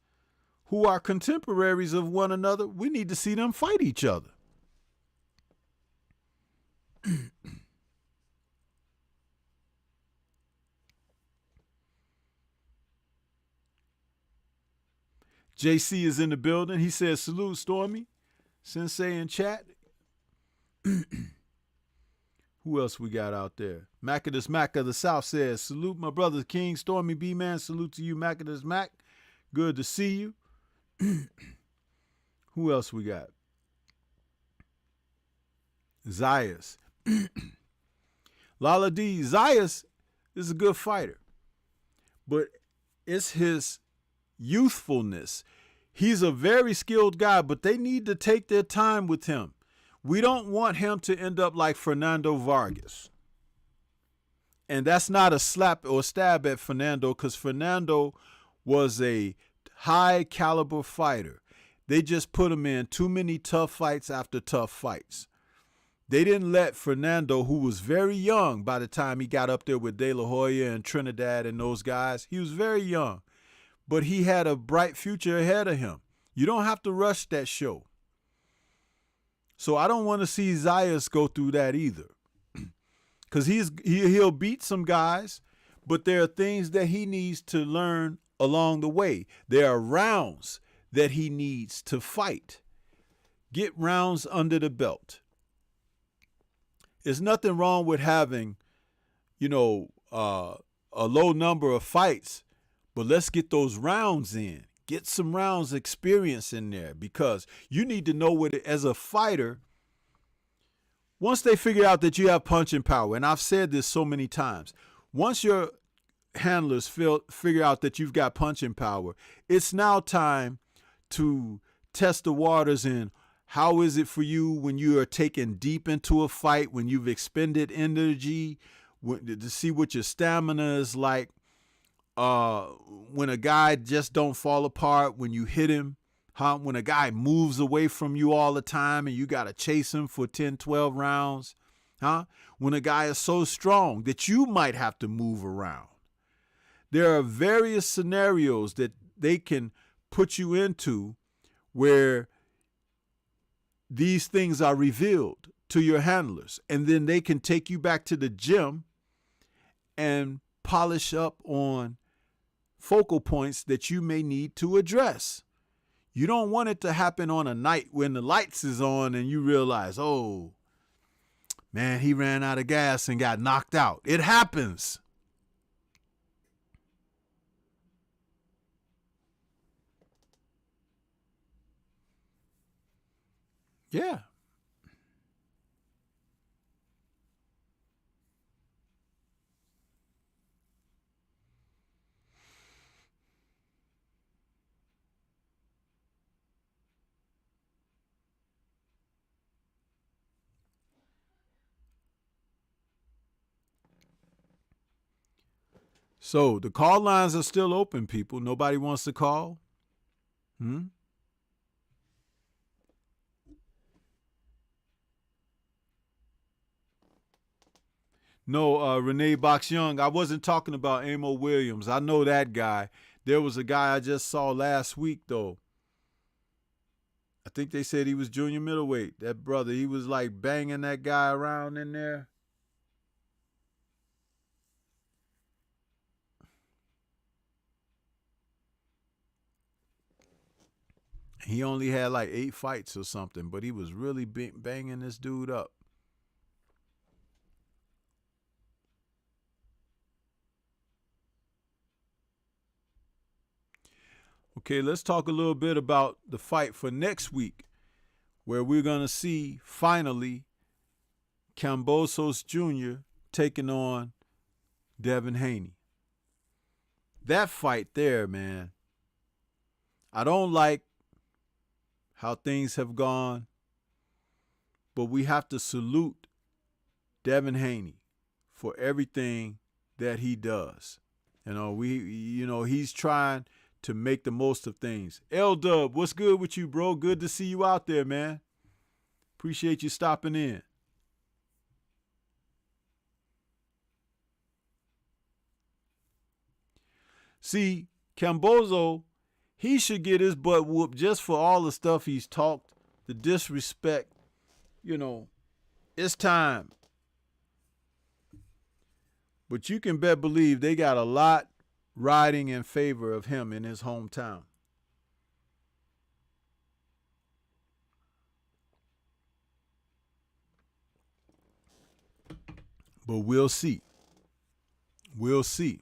who are contemporaries of one another. We need to see them fight each other. JC is in the building. He says, salute, Stormy. Sensei in chat. Who else we got out there? Macadus Mac of the South says, salute my brother King, Stormy B-Man. Salute to you, Macadus Mac. Good to see you. Who else we got? Zayas. Lala D. Zayas is a good fighter. But it's his youthfulness. He's a very skilled guy, but they need to take their time with him. We don't want him to end up like Fernando Vargas. And that's not a slap or stab at Fernando, because Fernando was a high caliber fighter. They just put him in too many tough fights after tough fights. They didn't let Fernando, who was very young by the time he got up there with De La Hoya and Trinidad and those guys, he was very young. But he had a bright future ahead of him. You don't have to rush that show. So I don't want to see Zayas go through that either. Because he'll beat some guys, but there are things that he needs to learn along the way. There are rounds that he needs to fight. Get rounds under the belt. There's nothing wrong with having, a low number of fights, but let's get those rounds in. Get some rounds experience in there, because you need to know what, as a fighter, once they figure out that you have punching power, and I've said this so many times, once your handlers figure out that you've got punching power, it's now time to test the waters in how is it for you when you are taken deep into a fight, when you've expended energy, to see what your stamina is like. When a guy just don't fall apart when you hit him, when a guy moves away from you all the time and you got to chase him for 10, 12 rounds, when a guy is so strong that you might have to move around. There are various scenarios that they can put you into where these things are revealed to your handlers, and then they can take you back to the gym and polish up on focal points that you may need to address. You don't want it to happen on a night when the lights is on and you realize, oh, man, he ran out of gas and got knocked out. It happens. Yeah. So the call lines are still open, people. Nobody wants to call? No, Renee Box Young, I wasn't talking about Amo Williams. I know that guy. There was a guy I just saw last week, though. I think they said he was junior middleweight. That brother, he was like banging that guy around in there. He only had like 8 fights or something, but he was really banging this dude up. Okay, let's talk a little bit about the fight for next week, where we're going to see finally Kambosos Jr. taking on Devin Haney. That fight there, man, I don't like how things have gone, but we have to salute Devin Haney for everything that he does. He's trying to make the most of things. L-Dub, what's good with you, bro? Good to see you out there, man. Appreciate you stopping in. See, Kambosos, he should get his butt whooped just for all the stuff he's talked, the disrespect. You know, it's time. But you can bet believe they got a lot riding in favor of him in his hometown. But we'll see. We'll see.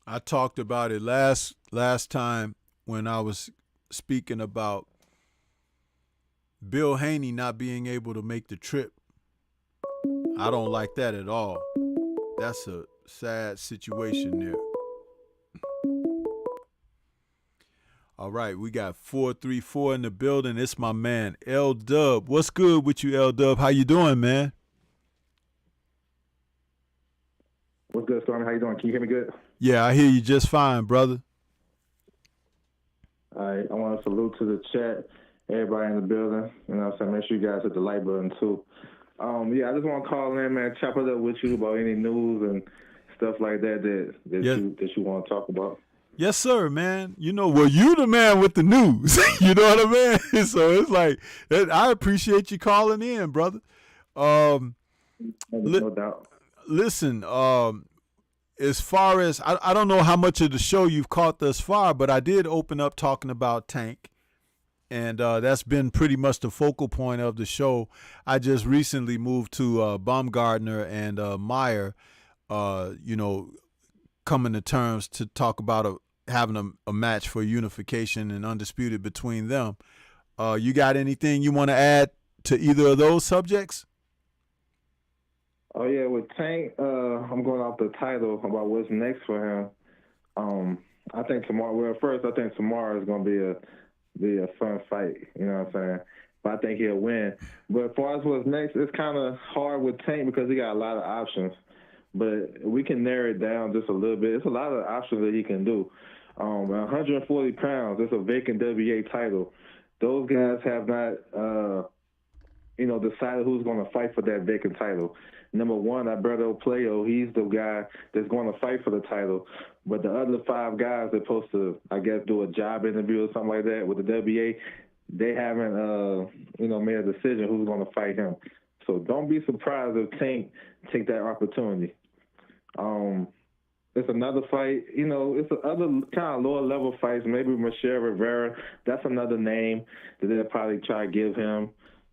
I talked about it last time when I was speaking about Bill Haney not being able to make the trip. I don't like that at all. That's a sad situation there. All right, we got 434 in the building. It's my man, L-Dub. What's good with you, L-Dub? How you doing, man? What's good, Stormy? How you doing? Can you hear me good? Yeah, I hear you just fine, brother. All right, I want to salute to the chat, everybody in the building. You know what I'm saying? Make sure you guys hit the like button, too. Yeah, I just want to call in, man, chop it up with you about any news and stuff like that you want to talk about. Yes, sir, man. You know, well, you the man with the news. You know what I mean? So it's like, I appreciate you calling in, brother. No doubt. Listen, as far as, I don't know how much of the show you've caught thus far, but I did open up talking about Tank. And that's been pretty much the focal point of the show. I just recently moved to Baumgartner and Meyer, you know, coming to terms to talk about having a match for unification and undisputed between them. You got anything you want to add to either of those subjects? Oh, yeah, with Tank, I'm going off the title about what's next for him. I think tomorrow is going to be a fun fight, you know what I'm saying? But I think he'll win. But as far as what's next, it's kind of hard with Tank because he got a lot of options. But we can narrow it down just a little bit. It's a lot of options that he can do. 140 pounds, it's a vacant WA title. Those guys have not, decided who's going to fight for that vacant title. Number one, Alberto Playo, he's the guy that's going to fight for the title. But the other 5 guys that are supposed to, I guess, do a job interview or something like that with the WA, they haven't, made a decision who's going to fight him. So don't be surprised if Tank take that opportunity. It's another fight, it's other kind of lower level fights, maybe Michelle Rivera. That's another name that they'll probably try to give him.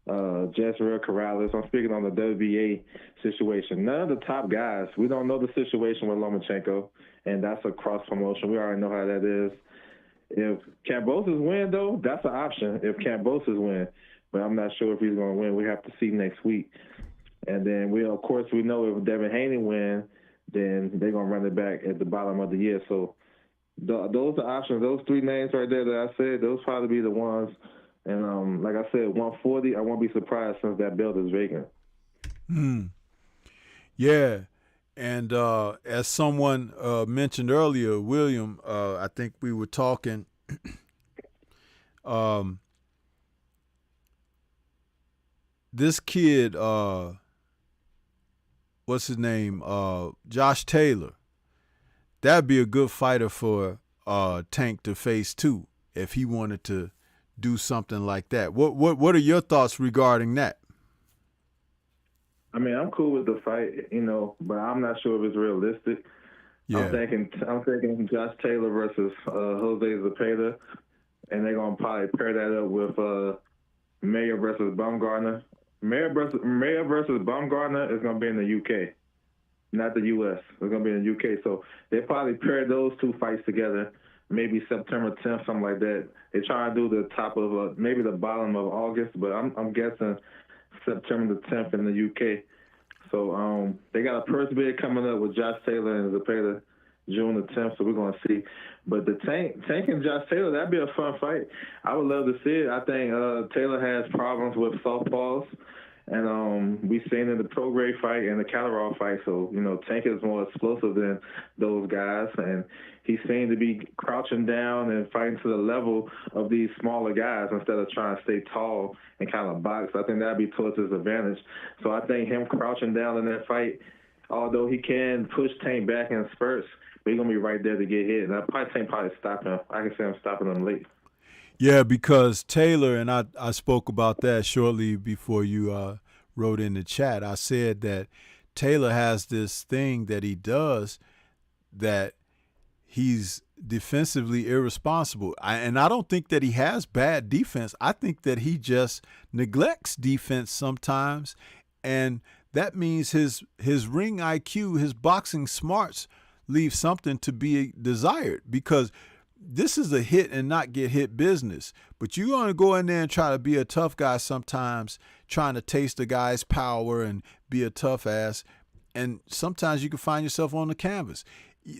Jezreel Corrales. I'm speaking on the WBA situation. None of the top guys, we don't know the situation with Lomachenko, and that's a cross promotion. We already know how that is. If Kambosos win, though, that's an option if Kambosos win, but I'm not sure if he's going to win. We have to see next week. And then we know if Devin Haney win, then they're going to run it back at the bottom of the year. So those are options. Those 3 names right there that I said, those probably be the ones. And like I said, 140, I won't be surprised since that belt is vacant. Yeah. And as someone mentioned earlier, William, I think we were talking, this kid, what's his name? Josh Taylor. That'd be a good fighter for Tank to face too, if he wanted to do something like that. What are your thoughts regarding that? I mean, I'm cool with the fight, but I'm not sure if it's realistic. Yeah. I'm thinking Josh Taylor versus Jose Zepeda, and they're gonna probably pair that up with Mayer versus Baumgartner. Mayer versus Baumgartner is gonna be in the UK, not the US. It's gonna be in the UK. So they probably pair those 2 fights together. Maybe September 10th, something like that. They try to do the top of maybe the bottom of August, but I'm guessing September the 10th in the UK. So they got a purse bid coming up with Josh Taylor and Zepeda. June the 10th, so we're going to see. But the Tank and Josh Taylor, that'd be a fun fight. I would love to see it. I think Taylor has problems with softballs, and we've seen in the pro grade fight and the Catterall fight. So, you know, Tank is more explosive than those guys, and he seemed to be crouching down and fighting to the level of these smaller guys instead of trying to stay tall and kind of box. I think that'd be towards his advantage. So I think him crouching down in that fight, although he can push Tank back in spurts, but he's going to be right there to get hit. And I probably stop him. I can see him stopping him late. Yeah, because Taylor, and I spoke about that shortly before you wrote in the chat. I said that Taylor has this thing that he does that he's defensively irresponsible. And I don't think that he has bad defense. I think that he just neglects defense sometimes. And that means his ring IQ, his boxing smarts leave something to be desired, because this is a hit and not get hit business. But you're going to go in there and try to be a tough guy sometimes, trying to taste the guy's power and be a tough ass. And sometimes you can find yourself on the canvas,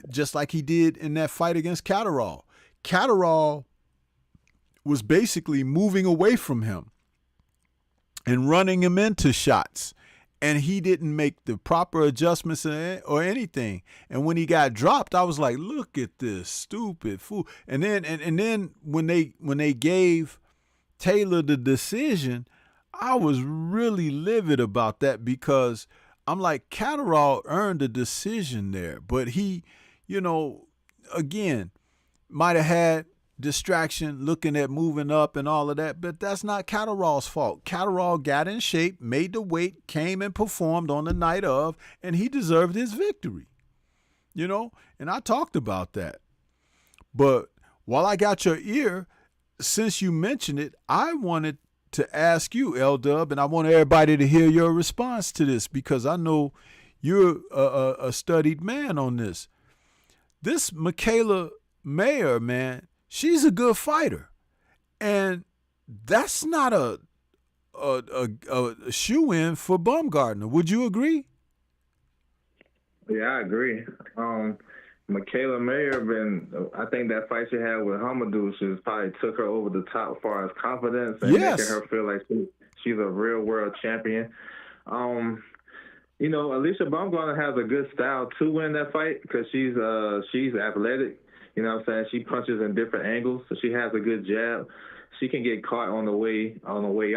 just like he did in that fight against Catterall. Catterall was basically moving away from him and running him into shots, and he didn't make the proper adjustments or anything. And when he got dropped, I was like, look at this stupid fool. And then when they gave Taylor the decision, I was really livid about that, because I'm like, Catterall earned a decision there. But he, you know, again, might have had distraction looking at moving up and all of that, but that's not Catterall's fault. Catterall got in shape, made the weight, came and performed on the night of, and he deserved his victory. You know, and I talked about that. But while I got your ear, since you mentioned it, I wanted to ask you, L-Dub, and I want everybody to hear your response to this, because I know you're a studied man on this. This Michaela Mayer, man, she's a good fighter, and that's not a shoe-in for Baumgartner. Would you agree? Yeah, I agree. Michaela Mayer I think that fight she had with Hamadouche probably took her over the top as far as confidence and making her feel like she's a real world champion. You know, Alicia Baumgartner has a good style to win that fight, because she's athletic. You know what I'm saying? She punches in different angles, so she has a good jab. She can get caught on the way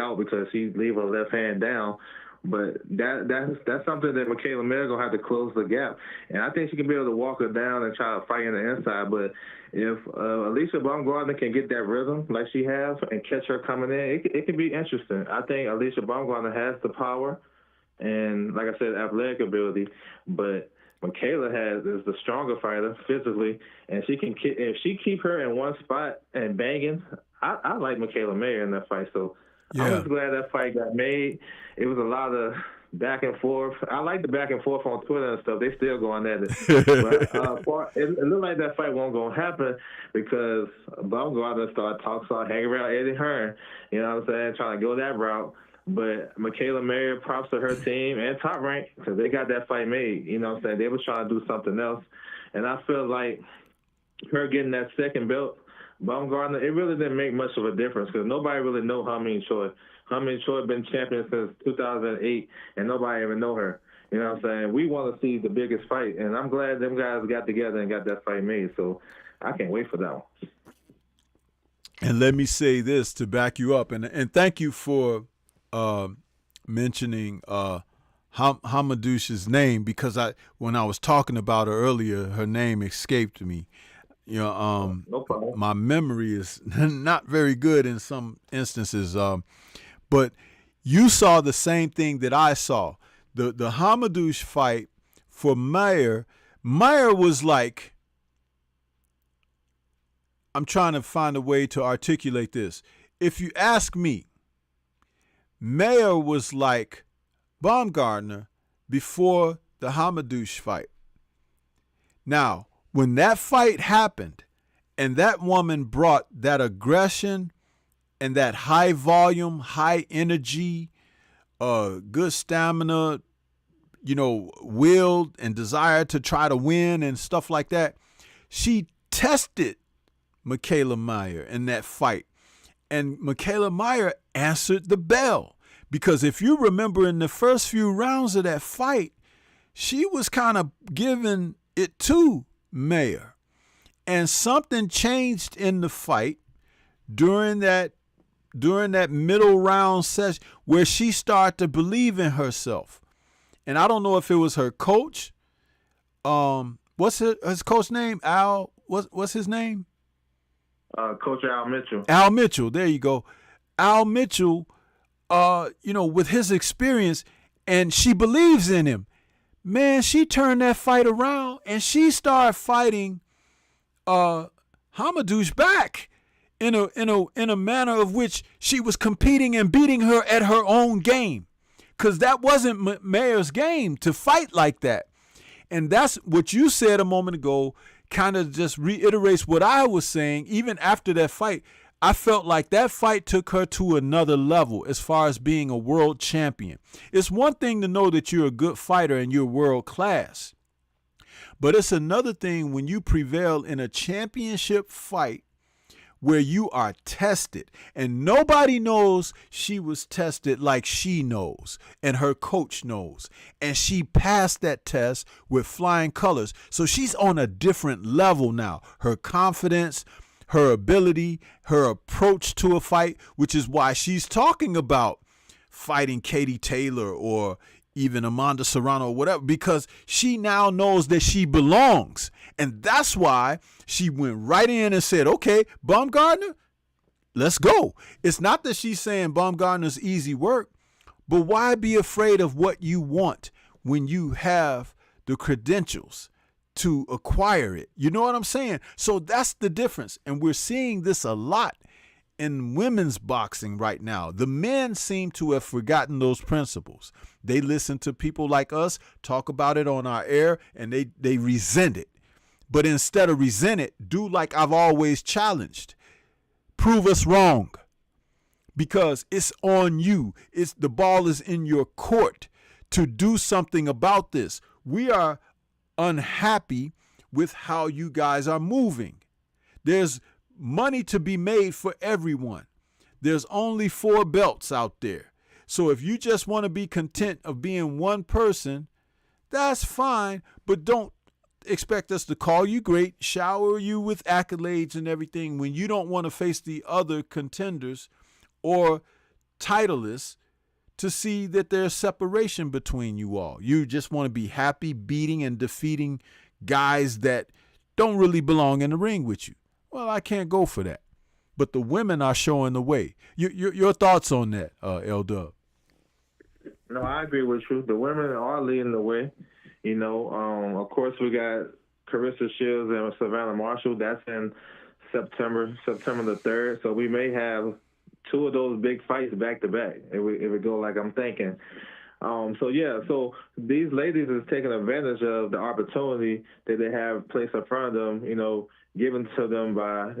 out, because she leave her left hand down. But that's something that Michaela Mayer gonna have to close the gap, and I think she can be able to walk her down and try to fight in the inside. But if Alicia Baumgartner can get that rhythm like she has and catch her coming in, it can be interesting. I think Alicia Baumgartner has the power and, like I said, athletic ability, but Michaela is the stronger fighter physically, and if she keep her in one spot and banging, I like Michaela Mayer in that fight. So yeah. I'm just glad that fight got made. It was a lot of back and forth. I like the back and forth on Twitter and stuff. They still going at it. But it looked like that fight wasn't going to happen, because Baumgartner started hanging around Eddie Hearn, you know what I'm saying, trying to go that route. But Michaela Mayer, props to her team and Top Rank, because they got that fight made. You know what I'm saying? They were trying to do something else. And I feel like her getting that second belt, Baumgartner, it really didn't make much of a difference, because nobody really know Hamin Choi. Hamin Choi been champion since 2008, and nobody even know her. You know what I'm saying? We want to see the biggest fight, and I'm glad them guys got together and got that fight made. So I can't wait for that one. And let me say this to back you up, and thank you for mentioning Hamadouche's name, because when I was talking about her earlier, her name escaped me. You know, no problem. My memory is not very good in some instances. But you saw the same thing that I saw. The Hamadouche fight for Mayer was like, I'm trying to find a way to articulate this. If you ask me, Mayer was like Baumgartner before the Hamadouche fight. Now, when that fight happened and that woman brought that aggression and that high volume, high energy, good stamina, willed and desired to try to win and stuff like that. She tested Mikaela Mayer in that fight. And Mikaela Mayer answered the bell. Because if you remember in the first few rounds of that fight, she was kind of giving it to Mayer. And something changed in the fight during that middle round session where she started to believe in herself. And I don't know if it was her coach. What's his coach name? Al, what's his name? Coach Al Mitchell. Al Mitchell, there you go. Al Mitchell, with his experience, and she believes in him. Man, she turned that fight around and she started fighting Hamadouche back in a manner of which she was competing and beating her at her own game. Because that wasn't Mayer's game to fight like that. And that's what you said a moment ago, kind of just reiterates what I was saying. Even after that fight, I felt like that fight took her to another level as far as being a world champion. It's one thing to know that you're a good fighter and you're world class. But it's another thing when you prevail in a championship fight where you are tested, and nobody knows she was tested like she knows and her coach knows, and she passed that test with flying colors. So she's on a different level now. Her confidence, her ability, her approach to a fight, which is why she's talking about fighting Katie Taylor or even Amanda Serrano or whatever, because she now knows that she belongs. And that's why she went right in and said, okay, Baumgardner, let's go. It's not that she's saying Baumgardner's easy work, but why be afraid of what you want when you have the credentials to acquire it? You know what I'm saying? So that's the difference. And we're seeing this a lot in women's boxing right now. The men seem to have forgotten those principles. They listen to people like us talk about it on our air, and they resent it. But instead of resent it, do like I've always challenged. Prove us wrong, because it's on you. The ball is in your court to do something about this. We are unhappy with how you guys are moving. There's money to be made for everyone. There's only 4 belts out there. So if you just want to be content of being one person, that's fine, but don't expect us to call you great, shower you with accolades and everything when you don't want to face the other contenders or titleists to see that there's separation between you all. You just want to be happy beating and defeating guys that don't really belong in the ring with you. Well, I can't go for that. But the women are showing the way. Your thoughts on that, L-Dub? No, I agree with you. The women are leading the way. Of course, we got Carissa Shields and Savannah Marshall. That's in September the 3rd. So we may have 2 of those big fights back to back if we go like I'm thinking. So these ladies is taking advantage of the opportunity that they have placed in front of them, given to them by,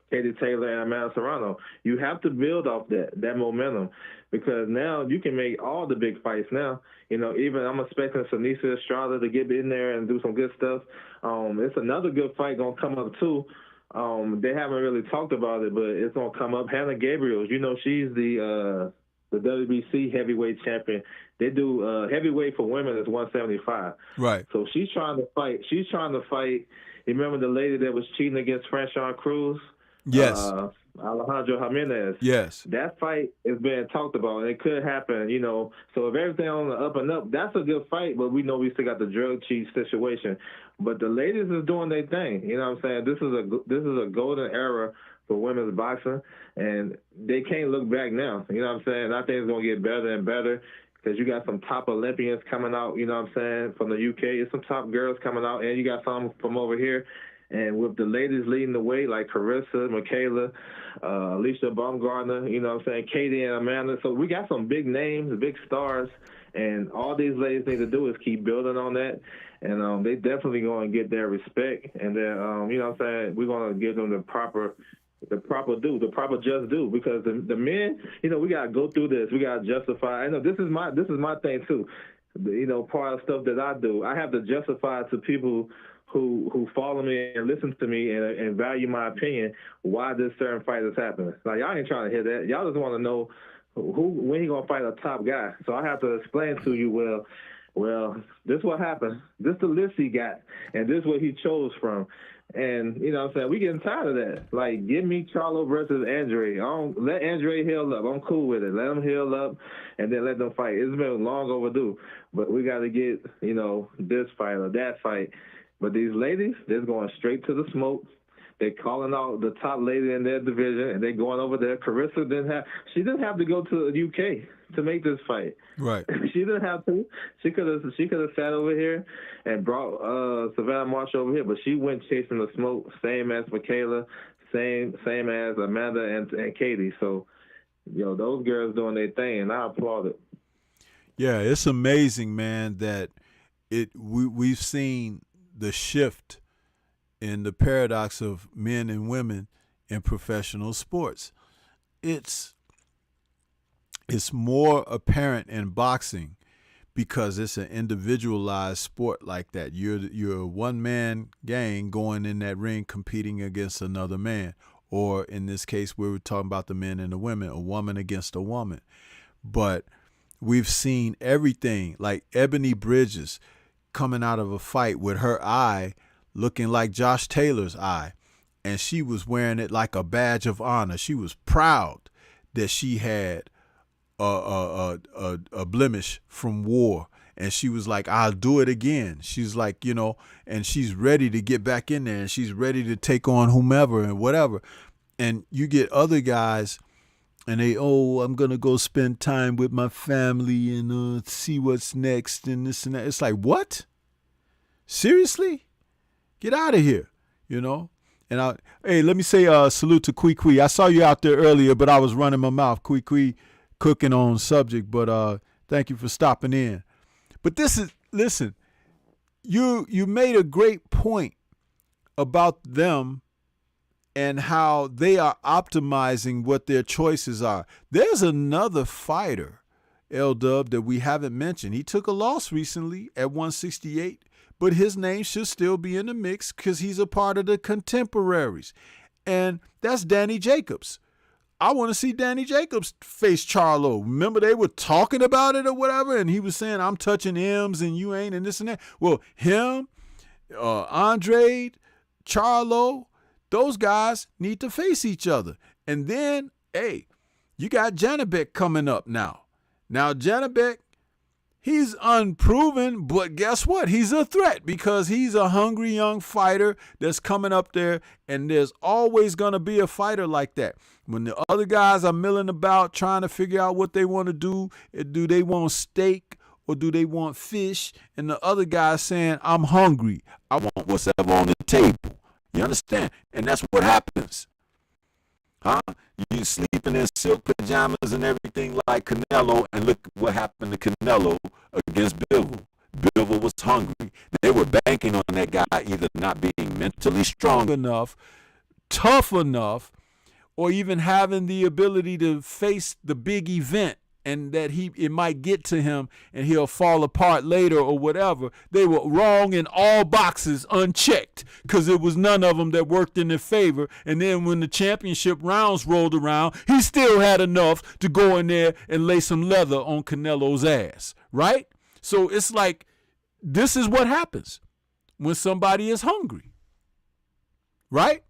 Katie Taylor and Amanda Serrano. You have to build off that momentum, because now you can make all the big fights now. Even I'm expecting Sanisa Estrada to get in there and do some good stuff. It's another good fight going to come up too. They haven't really talked about it, but it's going to come up. Hannah Gabriel, she's the WBC heavyweight champion. They do heavyweight for women is 175. Right. So she's trying to fight. You remember the lady that was cheating against Franchon Cruz? Yes. Alejandro Jimenez. Yes. That fight is being talked about, and it could happen, So if everything on the up and up, that's a good fight, but we know we still got the drug cheat situation. But the ladies is doing their thing. You know what I'm saying? This is a golden era for women's boxing, and they can't look back now. You know what I'm saying? I think it's going to get better and better, because you got some top Olympians coming out, you know what I'm saying, from the UK. There's some top girls coming out, and you got some from over here. And with the ladies leading the way, like Carissa, Mikaela, Alicia Baumgardner, you know what I'm saying, Katie and Amanda. So we got some big names, big stars, and all these ladies need to do is keep building on that. And they definitely going to get their respect. And then, you know what I'm saying, we're going to give them the proper just due, because the men, we got to go through this. We got to justify. I know this is my thing too. part of stuff that I do. I have to justify to people who follow me and listen to me and value my opinion why this certain fight is happening. Like, y'all ain't trying to hear that. Y'all just want to know when he gonna fight a top guy. So I have to explain to you, well, this what happened. This the list he got, and this what he chose from. And, you know what I'm saying, we getting tired of that. Like, give me Charlo versus Andre. Let Andre heal up. I'm cool with it. Let him heal up, and then let them fight. It's been long overdue. But we got to get, this fight or that fight. But these ladies, they're going straight to the smoke. They're calling out the top lady in their division, and they're going over there. Carissa didn't have to go to the UK to make this fight. Right. She didn't have to. She could have sat over here and brought Savannah Marsh over here, but she went chasing the smoke, same as Michaela, same as Amanda and Katie. So, those girls doing their thing, and I applaud it. Yeah, it's amazing, man, that we've seen the shift in the paradox of men and women in professional sports. It's more apparent in boxing because it's an individualized sport like that. You're a one-man gang going in that ring competing against another man. Or in this case, we were talking about the men and the women, a woman against a woman. But we've seen everything, like Ebony Bridges coming out of a fight with her eye looking like Josh Taylor's eye, and she was wearing it like a badge of honor. She was proud that she had a blemish from war, and she was like, I'll do it again. She's like, and she's ready to get back in there, and she's ready to take on whomever and whatever. And you get other guys, and I'm going to go spend time with my family and see what's next and this and that. It's like, what? Seriously? Get out of here, And hey, let me say salute to Kwee. I saw you out there earlier, but I was running my mouth. Kwee cooking on subject, but thank you for stopping in. But listen, you made a great point about them and how they are optimizing what their choices are. There's another fighter, L-Dub, that we haven't mentioned. He took a loss recently at 168. But his name should still be in the mix because he's a part of the contemporaries. And that's Danny Jacobs. I want to see Danny Jacobs face Charlo. Remember, they were talking about it or whatever, and he was saying, I'm touching M's and you ain't, and this and that. Well, him, Andre, Charlo, those guys need to face each other. And then, hey, you got Janibek coming up now. Now, Janibek, he's unproven, but guess what? He's a threat because he's a hungry young fighter that's coming up there, and there's always going to be a fighter like that. When the other guys are milling about trying to figure out what they want to do they want steak or do they want fish? And the other guy's saying, I'm hungry. I want what's ever on the table. You understand? And that's what happens. Huh? You sleeping in silk pajamas and everything like Canelo, and look what happened to Canelo against Bivol. Bivol was hungry. They were banking on that guy either not being mentally strong enough, tough enough, or even having the ability to face the big event and that it might get to him and he'll fall apart later or whatever. They were wrong in all boxes unchecked because it was none of them that worked in their favor. And then when the championship rounds rolled around, he still had enough to go in there and lay some leather on Canelo's ass, right? So it's like, this is what happens when somebody is hungry, right?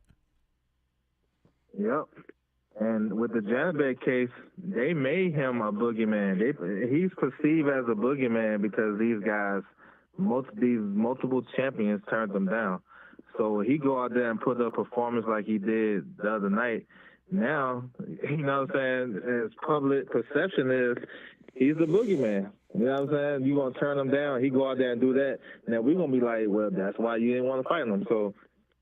Yep. And with the Janibek case, they made him a boogeyman. He's perceived as a boogeyman because these guys, these multiple champions turned them down. So he go out there and put up a performance like he did the other night. Now, you know what I'm saying, his public perception is he's a boogeyman. You know what I'm saying? You going to turn him down, he go out there and do that. Now we're going to be like, well, that's why you didn't want to fight him. So,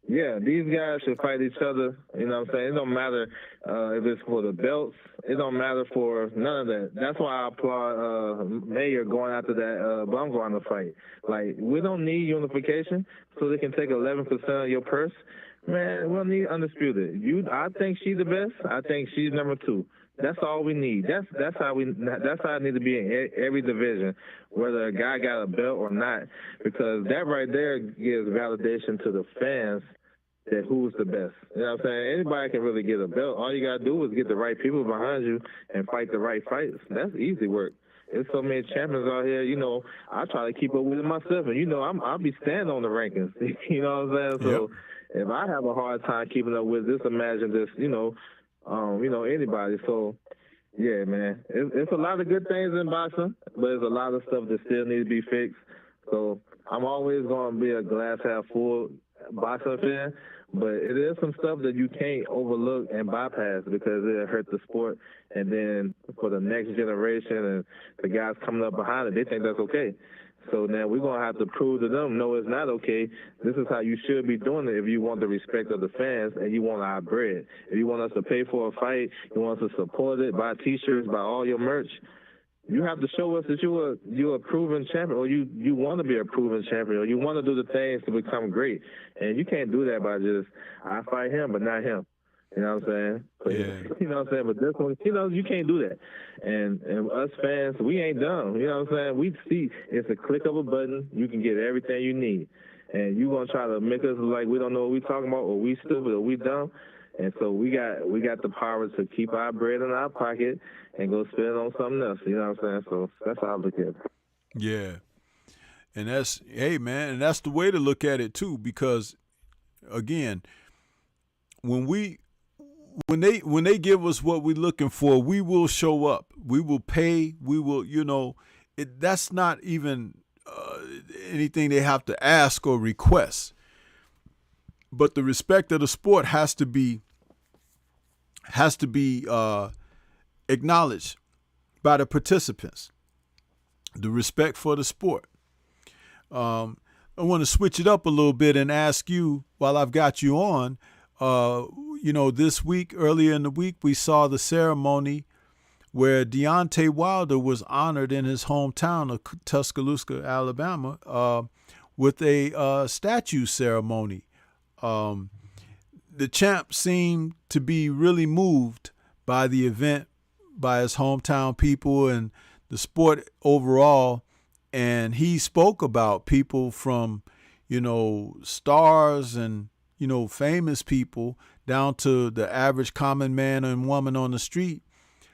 yeah, these guys should fight each other. You know what I'm saying? It don't matter if it's for the belts. It don't matter for none of that. That's why I applaud Mayer going after that Baumgartner fight. Like, we don't need unification so they can take 11% of your purse. Man, we don't need undisputed. I think she's the best. I think she's number 2. That's all we need. That's how it need to be in every division, whether a guy got a belt or not, because that right there gives validation to the fans that who's the best. You know what I'm saying? Anybody can really get a belt. All you got to do is get the right people behind you and fight the right fights. That's easy work. There's so many champions out here, you know, I try to keep up with it myself. And, you know, I'll be standing on the rankings. You know what I'm saying? So if I have a hard time keeping up with this, imagine this, anybody. So, yeah, man, it's a lot of good things in boxing, but there's a lot of stuff that still needs to be fixed. So I'm always going to be a glass half full boxing fan, but it is some stuff that you can't overlook and bypass because it hurt the sport. And then for the next generation and the guys coming up behind it, they think that's okay. So now we're going to have to prove to them, no, it's not okay. This is how you should be doing it if you want the respect of the fans and you want our bread. If you want us to pay for a fight, you want us to support it, buy T-shirts, buy all your merch, you have to show us that you're a proven champion, or you want to be a proven champion, or you want to do the things to become great. And you can't do that by just, I fight him, but not him. You know what I'm saying? Yeah. You know what I'm saying? But this one, you can't do that. And us fans, we ain't dumb. You know what I'm saying? We see it's a click of a button. You can get everything you need. And you going to try to make us look like we don't know what we talking about, or we stupid, or we dumb. And so we got the power to keep our bread in our pocket and go spend it on something else. You know what I'm saying? So that's how I look at it. Yeah. And that's, hey, man, and that's the way to look at it, too, because, again, when they give us what we're looking for, we will show up. We will pay. We will, that's not even anything they have to ask or request. But the respect of the sport has to be acknowledged by the participants. The respect for the sport. I want to switch it up a little bit and ask you, while I've got you on, this week, earlier in the week, we saw the ceremony where Deontay Wilder was honored in his hometown of Tuscaloosa, Alabama, with a statue ceremony. The champ seemed to be really moved by the event, by his hometown people and the sport overall. And he spoke about people from, stars and, famous people down to the average common man and woman on the street,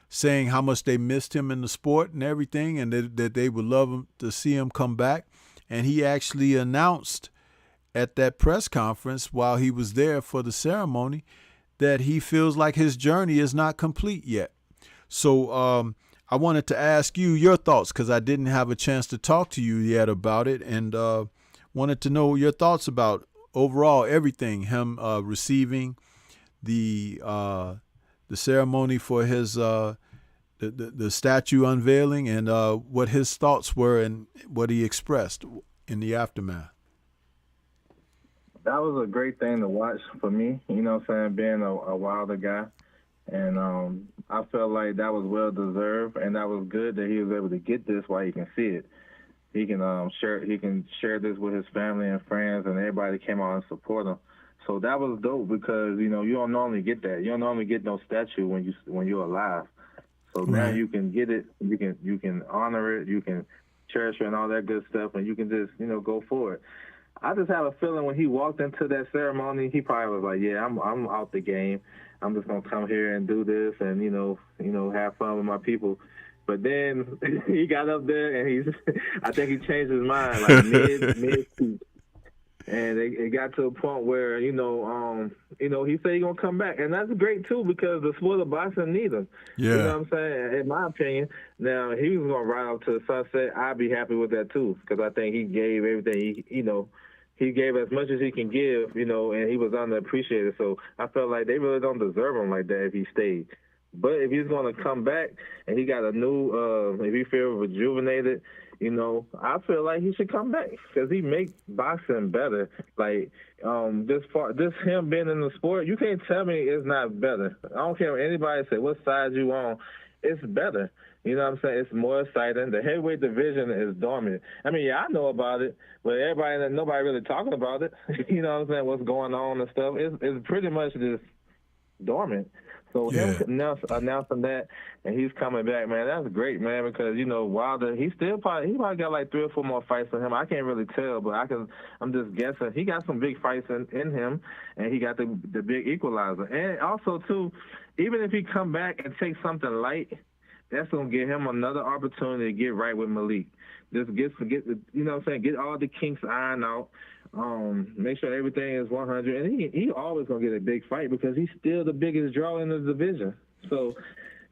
saying how much they missed him in the sport and everything, and that they would love him to see him come back. And he actually announced at that press conference while he was there for the ceremony that he feels like his journey is not complete yet. So I wanted to ask you your thoughts, because I didn't have a chance to talk to you yet about it, and wanted to know your thoughts about overall everything, him receiving the ceremony for his the statue unveiling, and what his thoughts were and what he expressed in the aftermath. That was a great thing to watch for me, you know what I'm saying, being a Wilder guy. And I felt like that was well-deserved, and that was good that he was able to get this while he can see it. He can share this with his family and friends, and everybody came out and support him. So that was dope because, you don't normally get that. You don't normally get no statue when you're alive. So now you can get it, you can honor it, you can cherish it and all that good stuff, and you can just, go for it. I just have a feeling when he walked into that ceremony, he probably was like, yeah, I'm out the game. I'm just going to come here and do this and, have fun with my people. But then he got up there and I think he changed his mind, like mid-speech. And it got to a point where, he said he's going to come back. And that's great, too, because the sport of boxing needs him. Yeah. You know what I'm saying? In my opinion. Now, he was going to ride off to the sunset. I'd be happy with that, too, because I think he gave everything, he gave as much as he can give, and he was underappreciated. So I felt like they really don't deserve him like that if he stayed. But if he's going to come back and he got a new, if he feels rejuvenated, I feel like he should come back because he makes boxing better. Like, this him being in the sport, you can't tell me it's not better. I don't care what anybody say, what side you on, it's better. You know what I'm saying? It's more exciting. The heavyweight division is dormant. I mean, yeah, I know about it, but nobody really talking about it. You know what I'm saying? What's going on and stuff. It's pretty much just dormant. So Yeah. him announcing that, and he's coming back, man, that's great, man, because, you know, Wilder, he probably got like 3 or 4 more fights in him. I can't really tell, but I'm just guessing. He got some big fights in him, and he got the big equalizer. And also, too, even if he come back and take something light, that's going to give him another opportunity to get right with Malik. Just get you know what I'm saying, get all the kinks ironed out. Make sure everything is 100, and he always gonna get a big fight because he's still the biggest draw in the division. So,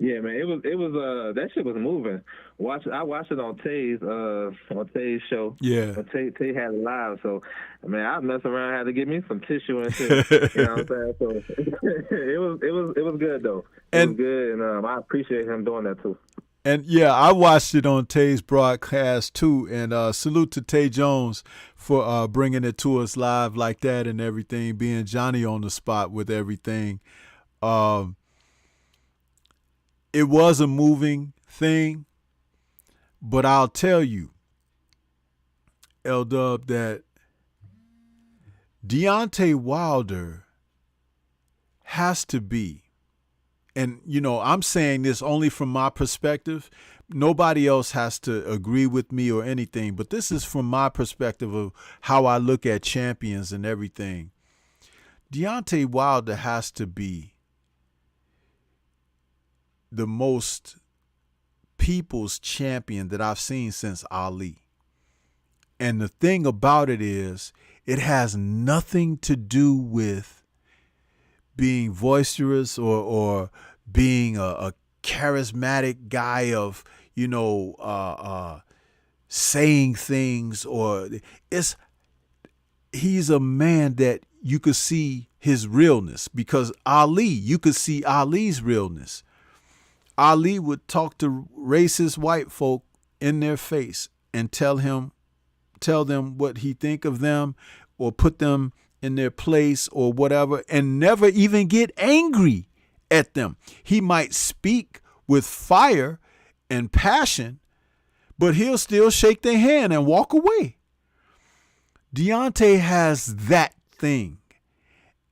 yeah, man, it was that shit was moving. I watched it on Tay's show. Yeah. Tay had it live, so man, I messed around, had to get me some tissue and shit. You know what I'm saying? So it was good though. It was good, and I appreciate him doing that too. And yeah, I watched it on Tay's broadcast too. And salute to Tay Jones for bringing it to us live like that and everything, being Johnny on the spot with everything. It was a moving thing, but I'll tell you, L-Dub, that Deontay Wilder has to be, and, you know, I'm saying this only from my perspective. Nobody else has to agree with me or anything, but this is from my perspective of how I look at champions and everything. Deontay Wilder has to be the most people's champion that I've seen since Ali. And the thing about it is, it has nothing to do with being boisterous or being a charismatic guy of, you know, saying things, or he's a man that you could see his realness, because Ali, you could see Ali's realness. Ali would talk to racist white folk in their face and tell them what he think of them, or put them in their place or whatever, and never even get angry at them. He might speak with fire and passion, but he'll still shake their hand and walk away. Deontay has that thing.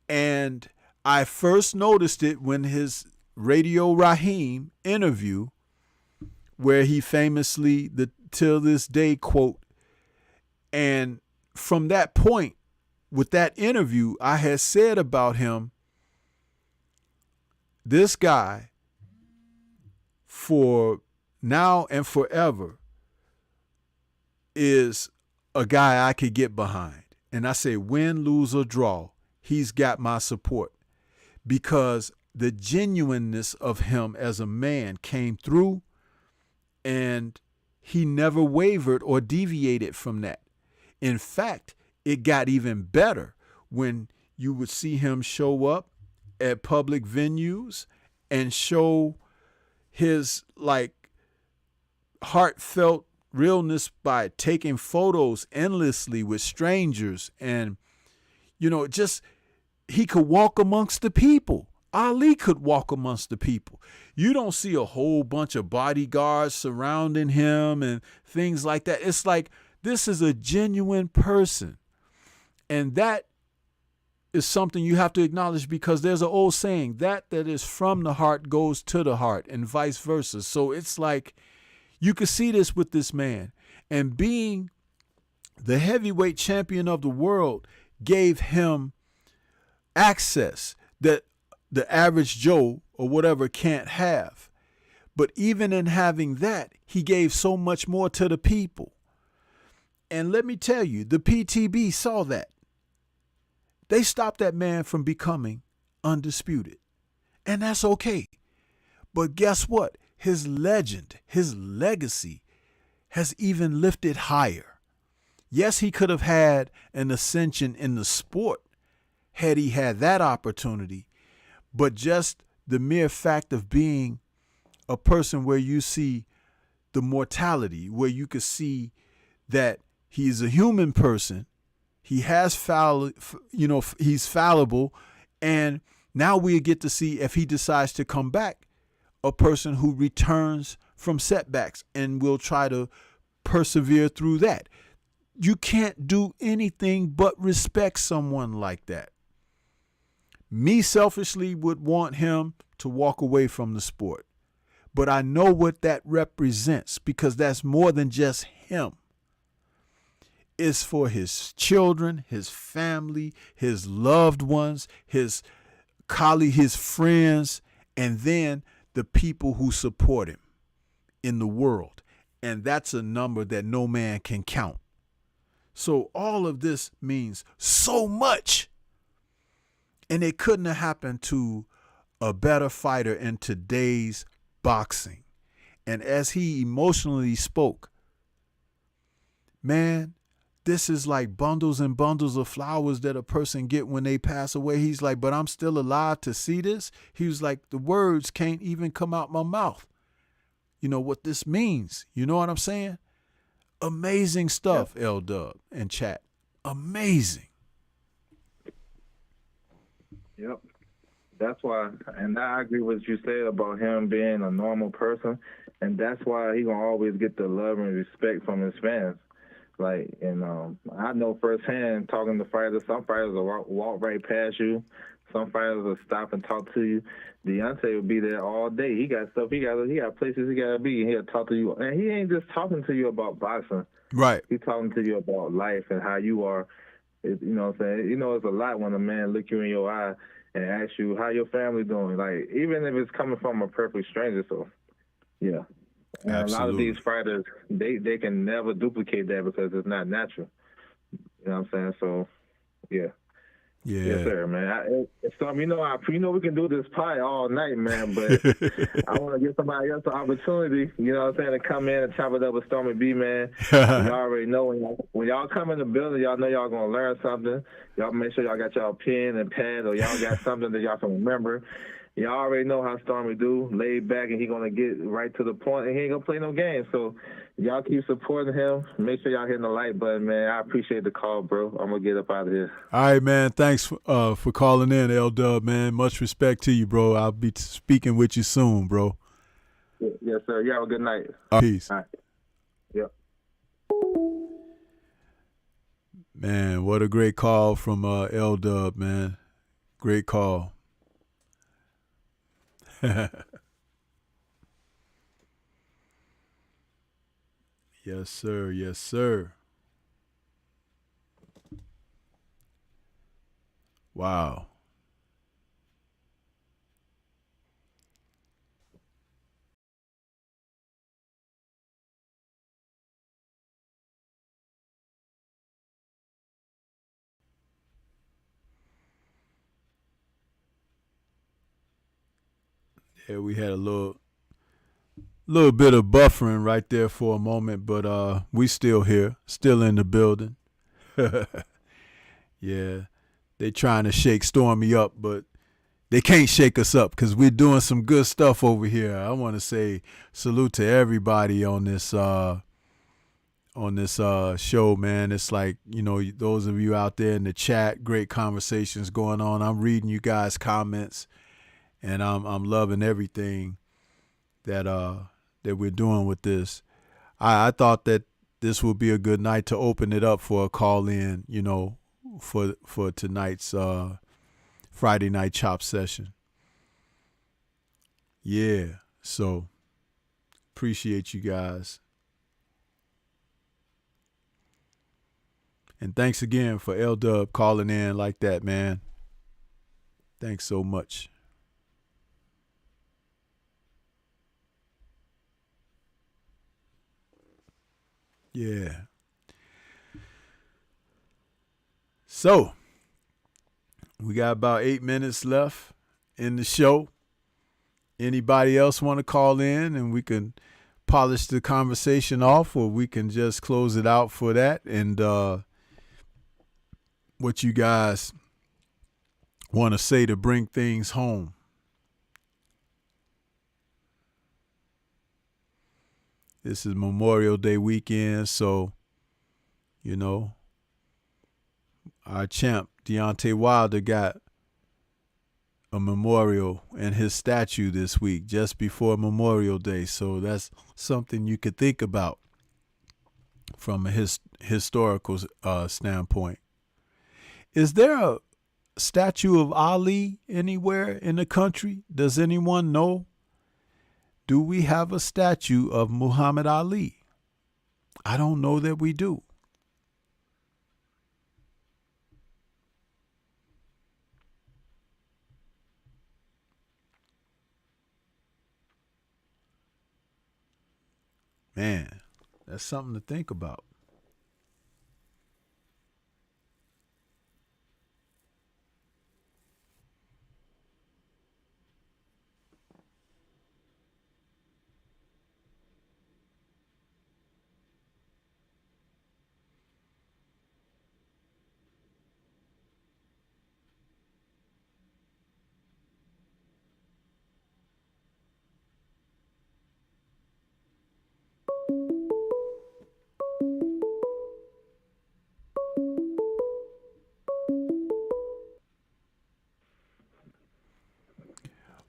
And I first noticed it when his Radio Raheem interview, where he famously, the till this day quote, and from that point, with that interview, I had said about him, this guy, for now and forever, is a guy I could get behind. And I say, win, lose, or draw, he's got my support, because the genuineness of him as a man came through, and he never wavered or deviated from that. In fact, it got even better when you would see him show up at public venues and show his like heartfelt realness by taking photos endlessly with strangers. And, you know, just, he could walk amongst the people. Ali could walk amongst the people. You don't see a whole bunch of bodyguards surrounding him and things like that. It's like, this is a genuine person. And that is something you have to acknowledge, because there's an old saying, that is from the heart goes to the heart, and vice versa. So it's like, you could see this with this man. And being the heavyweight champion of the world gave him access that the average Joe or whatever can't have. But even in having that, he gave so much more to the people. And let me tell you, the PTB saw that. They stopped that man from becoming undisputed. And that's okay. But guess what? His legend, his legacy has even lifted higher. Yes, he could have had an ascension in the sport had he had that opportunity. But just the mere fact of being a person where you see the mortality, where you could see that he's a human person, he has he's fallible, and now we get to see, if he decides to come back, a person who returns from setbacks and will try to persevere through that. You can't do anything but respect someone like that, Me selfishly would want him to walk away from the sport. But I know what that represents because that's more than just him. It's for his children, his family, his loved ones, his colleagues, his friends, and then the people who support him in the world. And that's a number that no man can count. So all of this means so much. And it couldn't have happened to a better fighter in today's boxing. And as he emotionally spoke, man, this is like bundles and bundles of flowers that a person get when they pass away. He's like, but I'm still alive to see this. He was like, the words can't even come out my mouth. You know what this means. You know what I'm saying? Amazing stuff, yep. L-Dub and chat. Amazing. Yep. That's why, and I agree with what you said about him being a normal person, and that's why he gonna always get the love and respect from his fans. Like, and I know firsthand talking to fighters, some fighters will walk right past you. Some fighters will stop and talk to you. Deontay will be there all day. He got stuff. He got places he gotta be, and he'll talk to you. And he ain't just talking to you about boxing. Right. He's talking to you about life and how you are. You know what I'm saying? You know, it's a lot when a man look you in your eye and ask you how your family doing. Like, even if it's coming from a perfect stranger. So, yeah. And a lot of these fighters, they can never duplicate that because it's not natural. You know what I'm saying? So, yeah. Yeah. Yes, sir, man. Storm, you know we can do this pie all night, man, but I want to give somebody else an opportunity, you know what I'm saying, to come in and chop it up with Stormybman. Y'all already know when y'all come in the building, y'all know y'all going to learn something. Y'all make sure y'all got y'all pen and pad or y'all got something that y'all can remember. Y'all already know how Stormy do, laid back, and he going to get right to the point, and he ain't going to play no games. So y'all keep supporting him. Make sure y'all hitting the like button, man. I appreciate the call, bro. I'm going to get up out of here. All right, man. Thanks for calling in, L-Dub, man. Much respect to you, bro. I'll be speaking with you soon, bro. Yes, sir. You have a good night. Peace. All right. Yep. Man, what a great call from L-Dub, man. Great call. Yes, sir. Yes, sir. Wow. Yeah, we had a little bit of buffering right there for a moment, but we still here, still in the building. Yeah, they trying to shake Stormy up, but they can't shake us up because we're doing some good stuff over here. I want to say salute to everybody on this show, man. It's like, you know, those of you out there in the chat, great conversations going on. I'm reading you guys' comments, and I'm loving everything that we're doing with this. I thought that this would be a good night to open it up for a call in, you know, for tonight's Friday night chop session. Yeah, so appreciate you guys. And thanks again for L-Dub calling in like that, man. Thanks so much. Yeah. So, we got about 8 minutes left in the show. Anybody else want to call in and we can polish the conversation off, or we can just close it out for that? And what you guys want to say to bring things home? This is Memorial Day weekend, so, you know, our champ, Deontay Wilder, got a memorial and his statue this week, just before Memorial Day. So that's something you could think about from a historical standpoint. Is there statue of Ali anywhere in the country? Does anyone know? Do we have a statue of Muhammad Ali? I don't know that we do. Man, that's something to think about.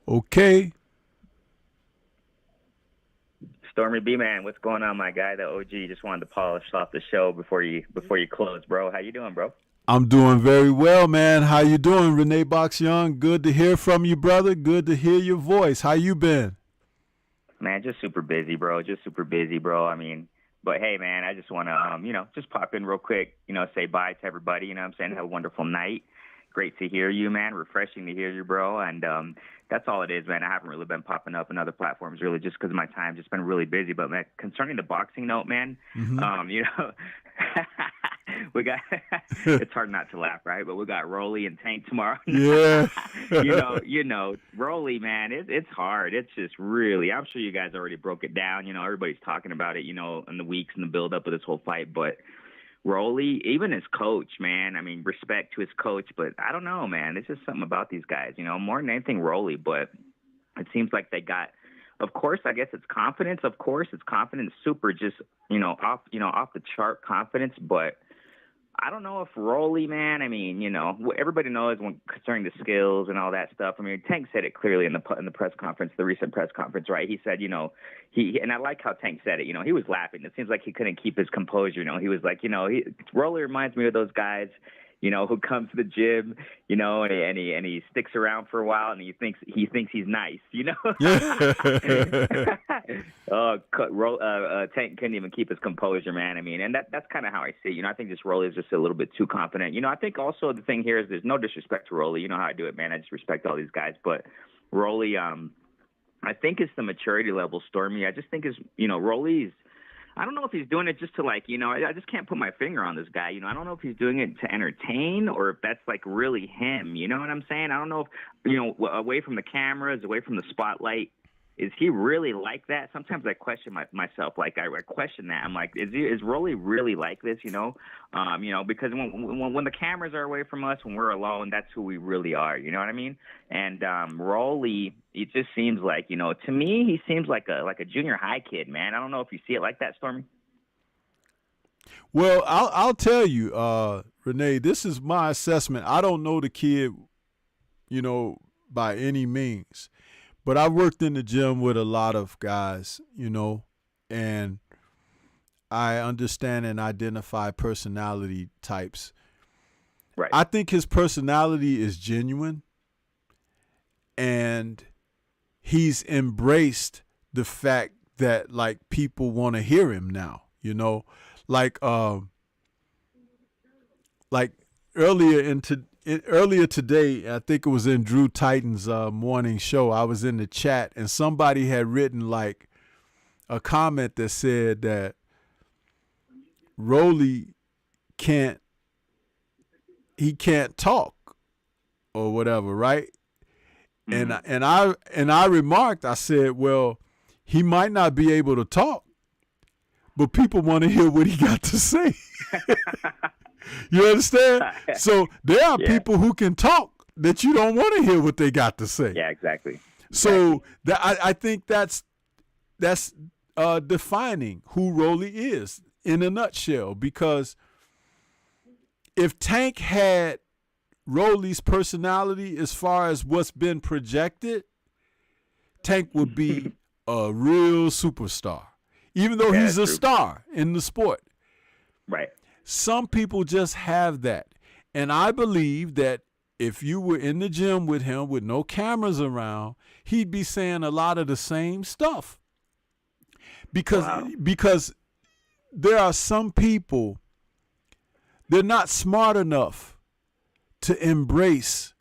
Okay. Stormybman, what's going on, my guy? The OG. Just wanted to polish off the show before you close, bro. How you doing, bro? I'm doing very well, man. How you doing, Renee Box Young? Good to hear from you, brother. Good to hear your voice. How you been? Man, just super busy, bro. I mean, but hey, man, I just want to, just pop in real quick, say bye to everybody. You know what I'm saying? Have a wonderful night. Great to hear you, man. Refreshing to hear you, bro. And that's all it is, man. I haven't really been popping up on other platforms, really, just because of my time. Just been really busy. But, man, concerning the boxing note, man, we got it's hard not to laugh, right? But we got Rolly and Tank tomorrow. Yeah. Rolly, man, it's hard. It's just really, I'm sure you guys already broke it down. Everybody's talking about it, in the weeks and the build-up of this whole fight. But Rolly, even his coach, man, I mean, respect to his coach, but I don't know, man. There's just something about these guys, more than anything Rolly, but it seems like they got, of course, I guess it's confidence. Of course, it's confidence, super just, off the chart confidence, but I don't know if Rolly, man, I mean, everybody knows when concerning the skills and all that stuff. I mean, Tank said it clearly in the press conference, the recent press conference, right? He said, and I like how Tank said it, he was laughing. It seems like he couldn't keep his composure, He was like, Rolly reminds me of those guys, who comes to the gym, and he sticks around for a while and he thinks he's nice, Tank couldn't even keep his composure, man. I mean, and that's kind of how I see it. I think this Rolly is just a little bit too confident. I think also the thing here is there's no disrespect to Rolly. You know how I do it, man. I just respect all these guys, but Rolly, I think it's the maturity level, Stormy. I just think Rolly's. I don't know if he's doing it just to I just can't put my finger on this guy. I don't know if he's doing it to entertain or if that's really him. You know what I'm saying? I don't know if, away from the cameras, away from the spotlight, is he really like that? Sometimes I question myself. I question that. I'm like, is Rolly really like this? Because when the cameras are away from us, when we're alone, that's who we really are. You know what I mean? And Rolly, it just seems like, to me, he seems like a junior high kid, man. I don't know if you see it like that, Stormy. Well, I'll tell you, Renee, this is my assessment. I don't know the kid, by any means. But I worked in the gym with a lot of guys, and I understand and identify personality types. Right. I think his personality is genuine, and he's embraced the fact that people want to hear him now, Earlier today, I think it was in Drew Titan's morning show, I was in the chat and somebody had written a comment that said that Rolly can't talk or whatever, right? Mm-hmm. And I remarked, I said, well, he might not be able to talk, but people want to hear what he got to say. You understand? So there are people who can talk that you don't want to hear what they got to say. Yeah, exactly. So I think that's defining who Rolly is in a nutshell. Because if Tank had Rolly's personality as far as what's been projected, Tank would be a real superstar, even though he's a star in the sport. Right. Some people just have that. And I believe that if you were in the gym with him with no cameras around, he'd be saying a lot of the same stuff. Because there are some people, they're not smart enough to embrace,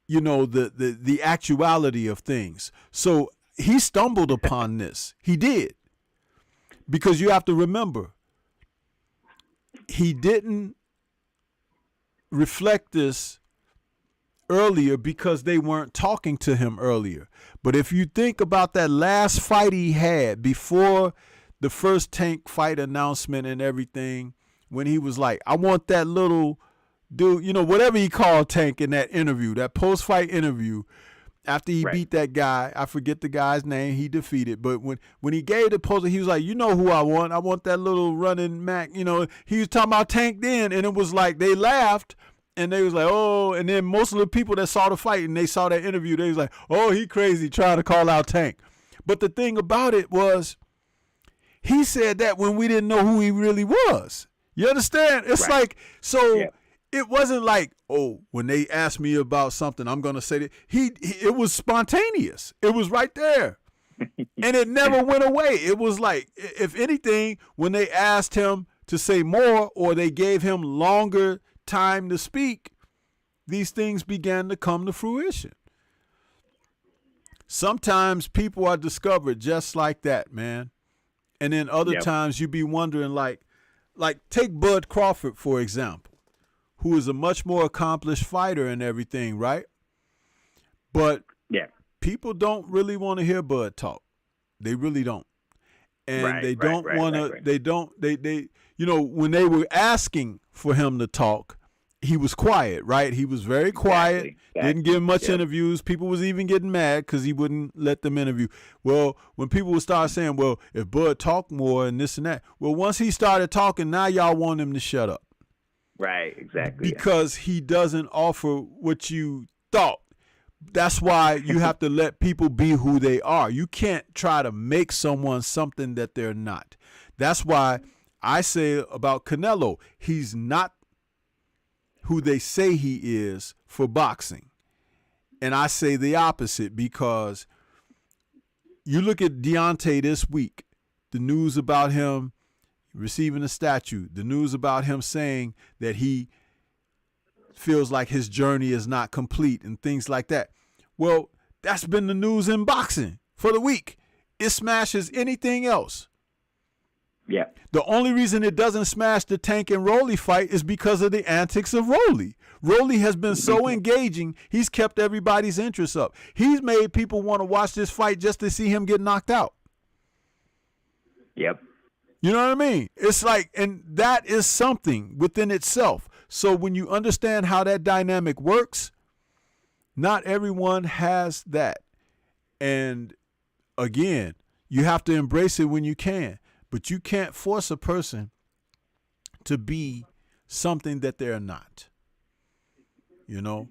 you know, the actuality of things. So he stumbled upon this. He did. Because you have to remember, he didn't reflect this earlier because they weren't talking to him earlier. But if you think about that last fight he had before the first Tank fight announcement and everything, when he was like, I want that little dude, you know, whatever he called Tank in that interview, that post-fight interview, after he beat that guy, I forget the guy's name, he defeated. But when he gave the poster, he was like, you know who I want. I want that little running Mac. You know, he was talking about Tank then, and it was like they laughed, and they was like, oh, and then most of the people that saw the fight and they saw that interview, they was like, oh, he crazy trying to call out Tank. But the thing about it was, he said that when we didn't know who he really was. You understand? It's like, so... Yeah. It wasn't like, oh, when they asked me about something, I'm going to say that. It was spontaneous. It was right there. And it never went away. It was like, if anything, when they asked him to say more or they gave him longer time to speak, these things began to come to fruition. Sometimes people are discovered just like that, man. And then other times you be wondering, like take Bud Crawford, for example, who is a much more accomplished fighter and everything, right? But people don't really want to hear Bud talk. They really don't. And they don't want to, they, you know, when they were asking for him to talk, he was quiet, right? He was very quiet, didn't give much interviews. People was even getting mad because he wouldn't let them interview. Well, when people would start saying, well, if Bud talked more and this and that, well, once he started talking, now y'all want him to shut up. Right, exactly. Because he doesn't offer what you thought. That's why you have to let people be who they are. You can't try to make someone something that they're not. That's why I say about Canelo, he's not who they say he is for boxing. And I say the opposite, because you look at Deontay this week, the news about him receiving a statue, the news about him saying that he feels like his journey is not complete and things like that. Well, that's been the news in boxing for the week. It smashes anything else. Yeah. The only reason it doesn't smash the Tank and Rolly fight is because of the antics of Rolly. Rolly has been so engaging, he's kept everybody's interest up. He's made people want to watch this fight just to see him get knocked out. Yep. You know what I mean? It's like, and that is something within itself. So when you understand how that dynamic works, not everyone has that. And again, you have to embrace it when you can, but you can't force a person to be something that they're not. You know?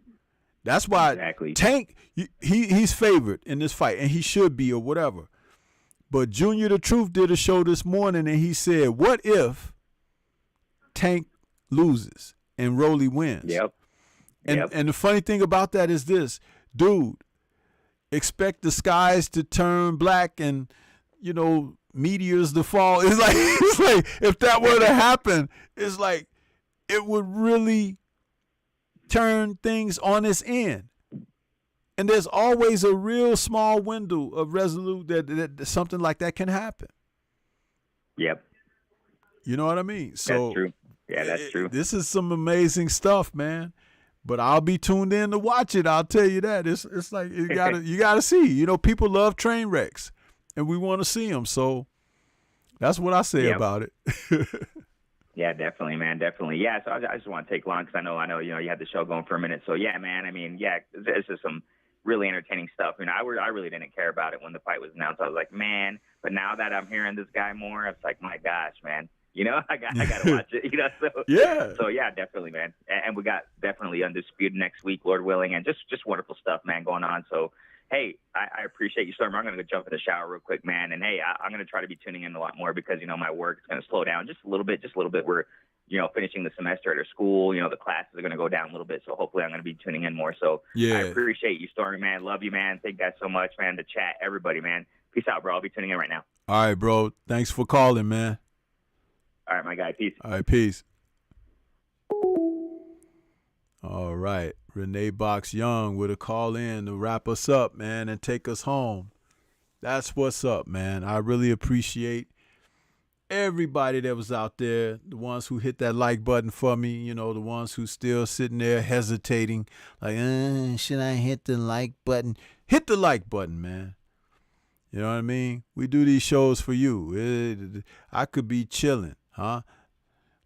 That's why Tank, he's favored in this fight, and he should be, or whatever. But Junior the Truth did a show this morning, and he said, what if Tank loses and Rolly wins? Yep. And the funny thing about that is this, dude, expect the skies to turn black and, you know, meteors to fall. It's like if that were to happen, it's like it would really turn things on its end. And there's always a real small window of resolute that something like that can happen. Yep. You know what I mean? So that's true. Yeah, that's true. This is some amazing stuff, man. But I'll be tuned in to watch it. I'll tell you that. It's like you gotta see. You know, people love train wrecks, and we want to see them. So that's what I say about it. Yeah, definitely, man, definitely. Yeah, so I just want to take long because I know, you know, you had the show going for a minute. So yeah, man. I mean, yeah, this is some really entertaining stuff. You know, I really didn't care about it when the fight was announced. I was like, man, but now that I'm hearing this guy more, it's like, my gosh, man. You know, I got to watch it. You know, so yeah, definitely, man. And we got definitely Undisputed next week, Lord willing, and just wonderful stuff, man, going on. So hey, I appreciate you, Storm. I'm going to go jump in the shower real quick, man. And hey, I'm going to try to be tuning in a lot more because, you know, my work is going to slow down just a little bit. We're, finishing the semester at our school. The classes are going to go down a little bit, so hopefully I'm going to be tuning in more. So Yeah. I appreciate you, Stormy, man. Love you, man. Thank you guys so much, man. The chat, everybody, man. Peace out, bro. I'll be tuning in right now. All right, bro. Thanks for calling, man. All right, my guy. Peace. All right, peace. All right. Renee Box Young with a call in to wrap us up, man, and take us home. That's what's up, man. I really appreciate everybody that was out there, the ones who hit that like button for me, the ones who still sitting there hesitating, like, should I hit the like button? Hit the like button, man. You know what I mean? We do these shows for you. I could be chilling,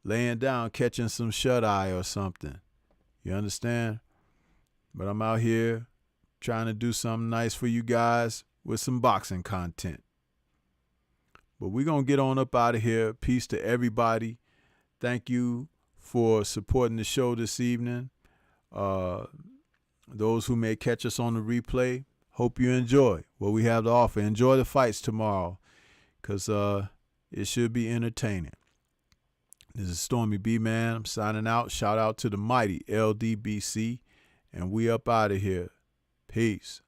laying down, catching some shut-eye or something. You understand? But I'm out here trying to do something nice for you guys with some boxing content. But we're going to get on up out of here. Peace to everybody. Thank you for supporting the show this evening. Those who may catch us on the replay, hope you enjoy what we have to offer. Enjoy the fights tomorrow, because it should be entertaining. This is Stormy B, man. I'm signing out. Shout out to the mighty LDBC, and we up out of here. Peace.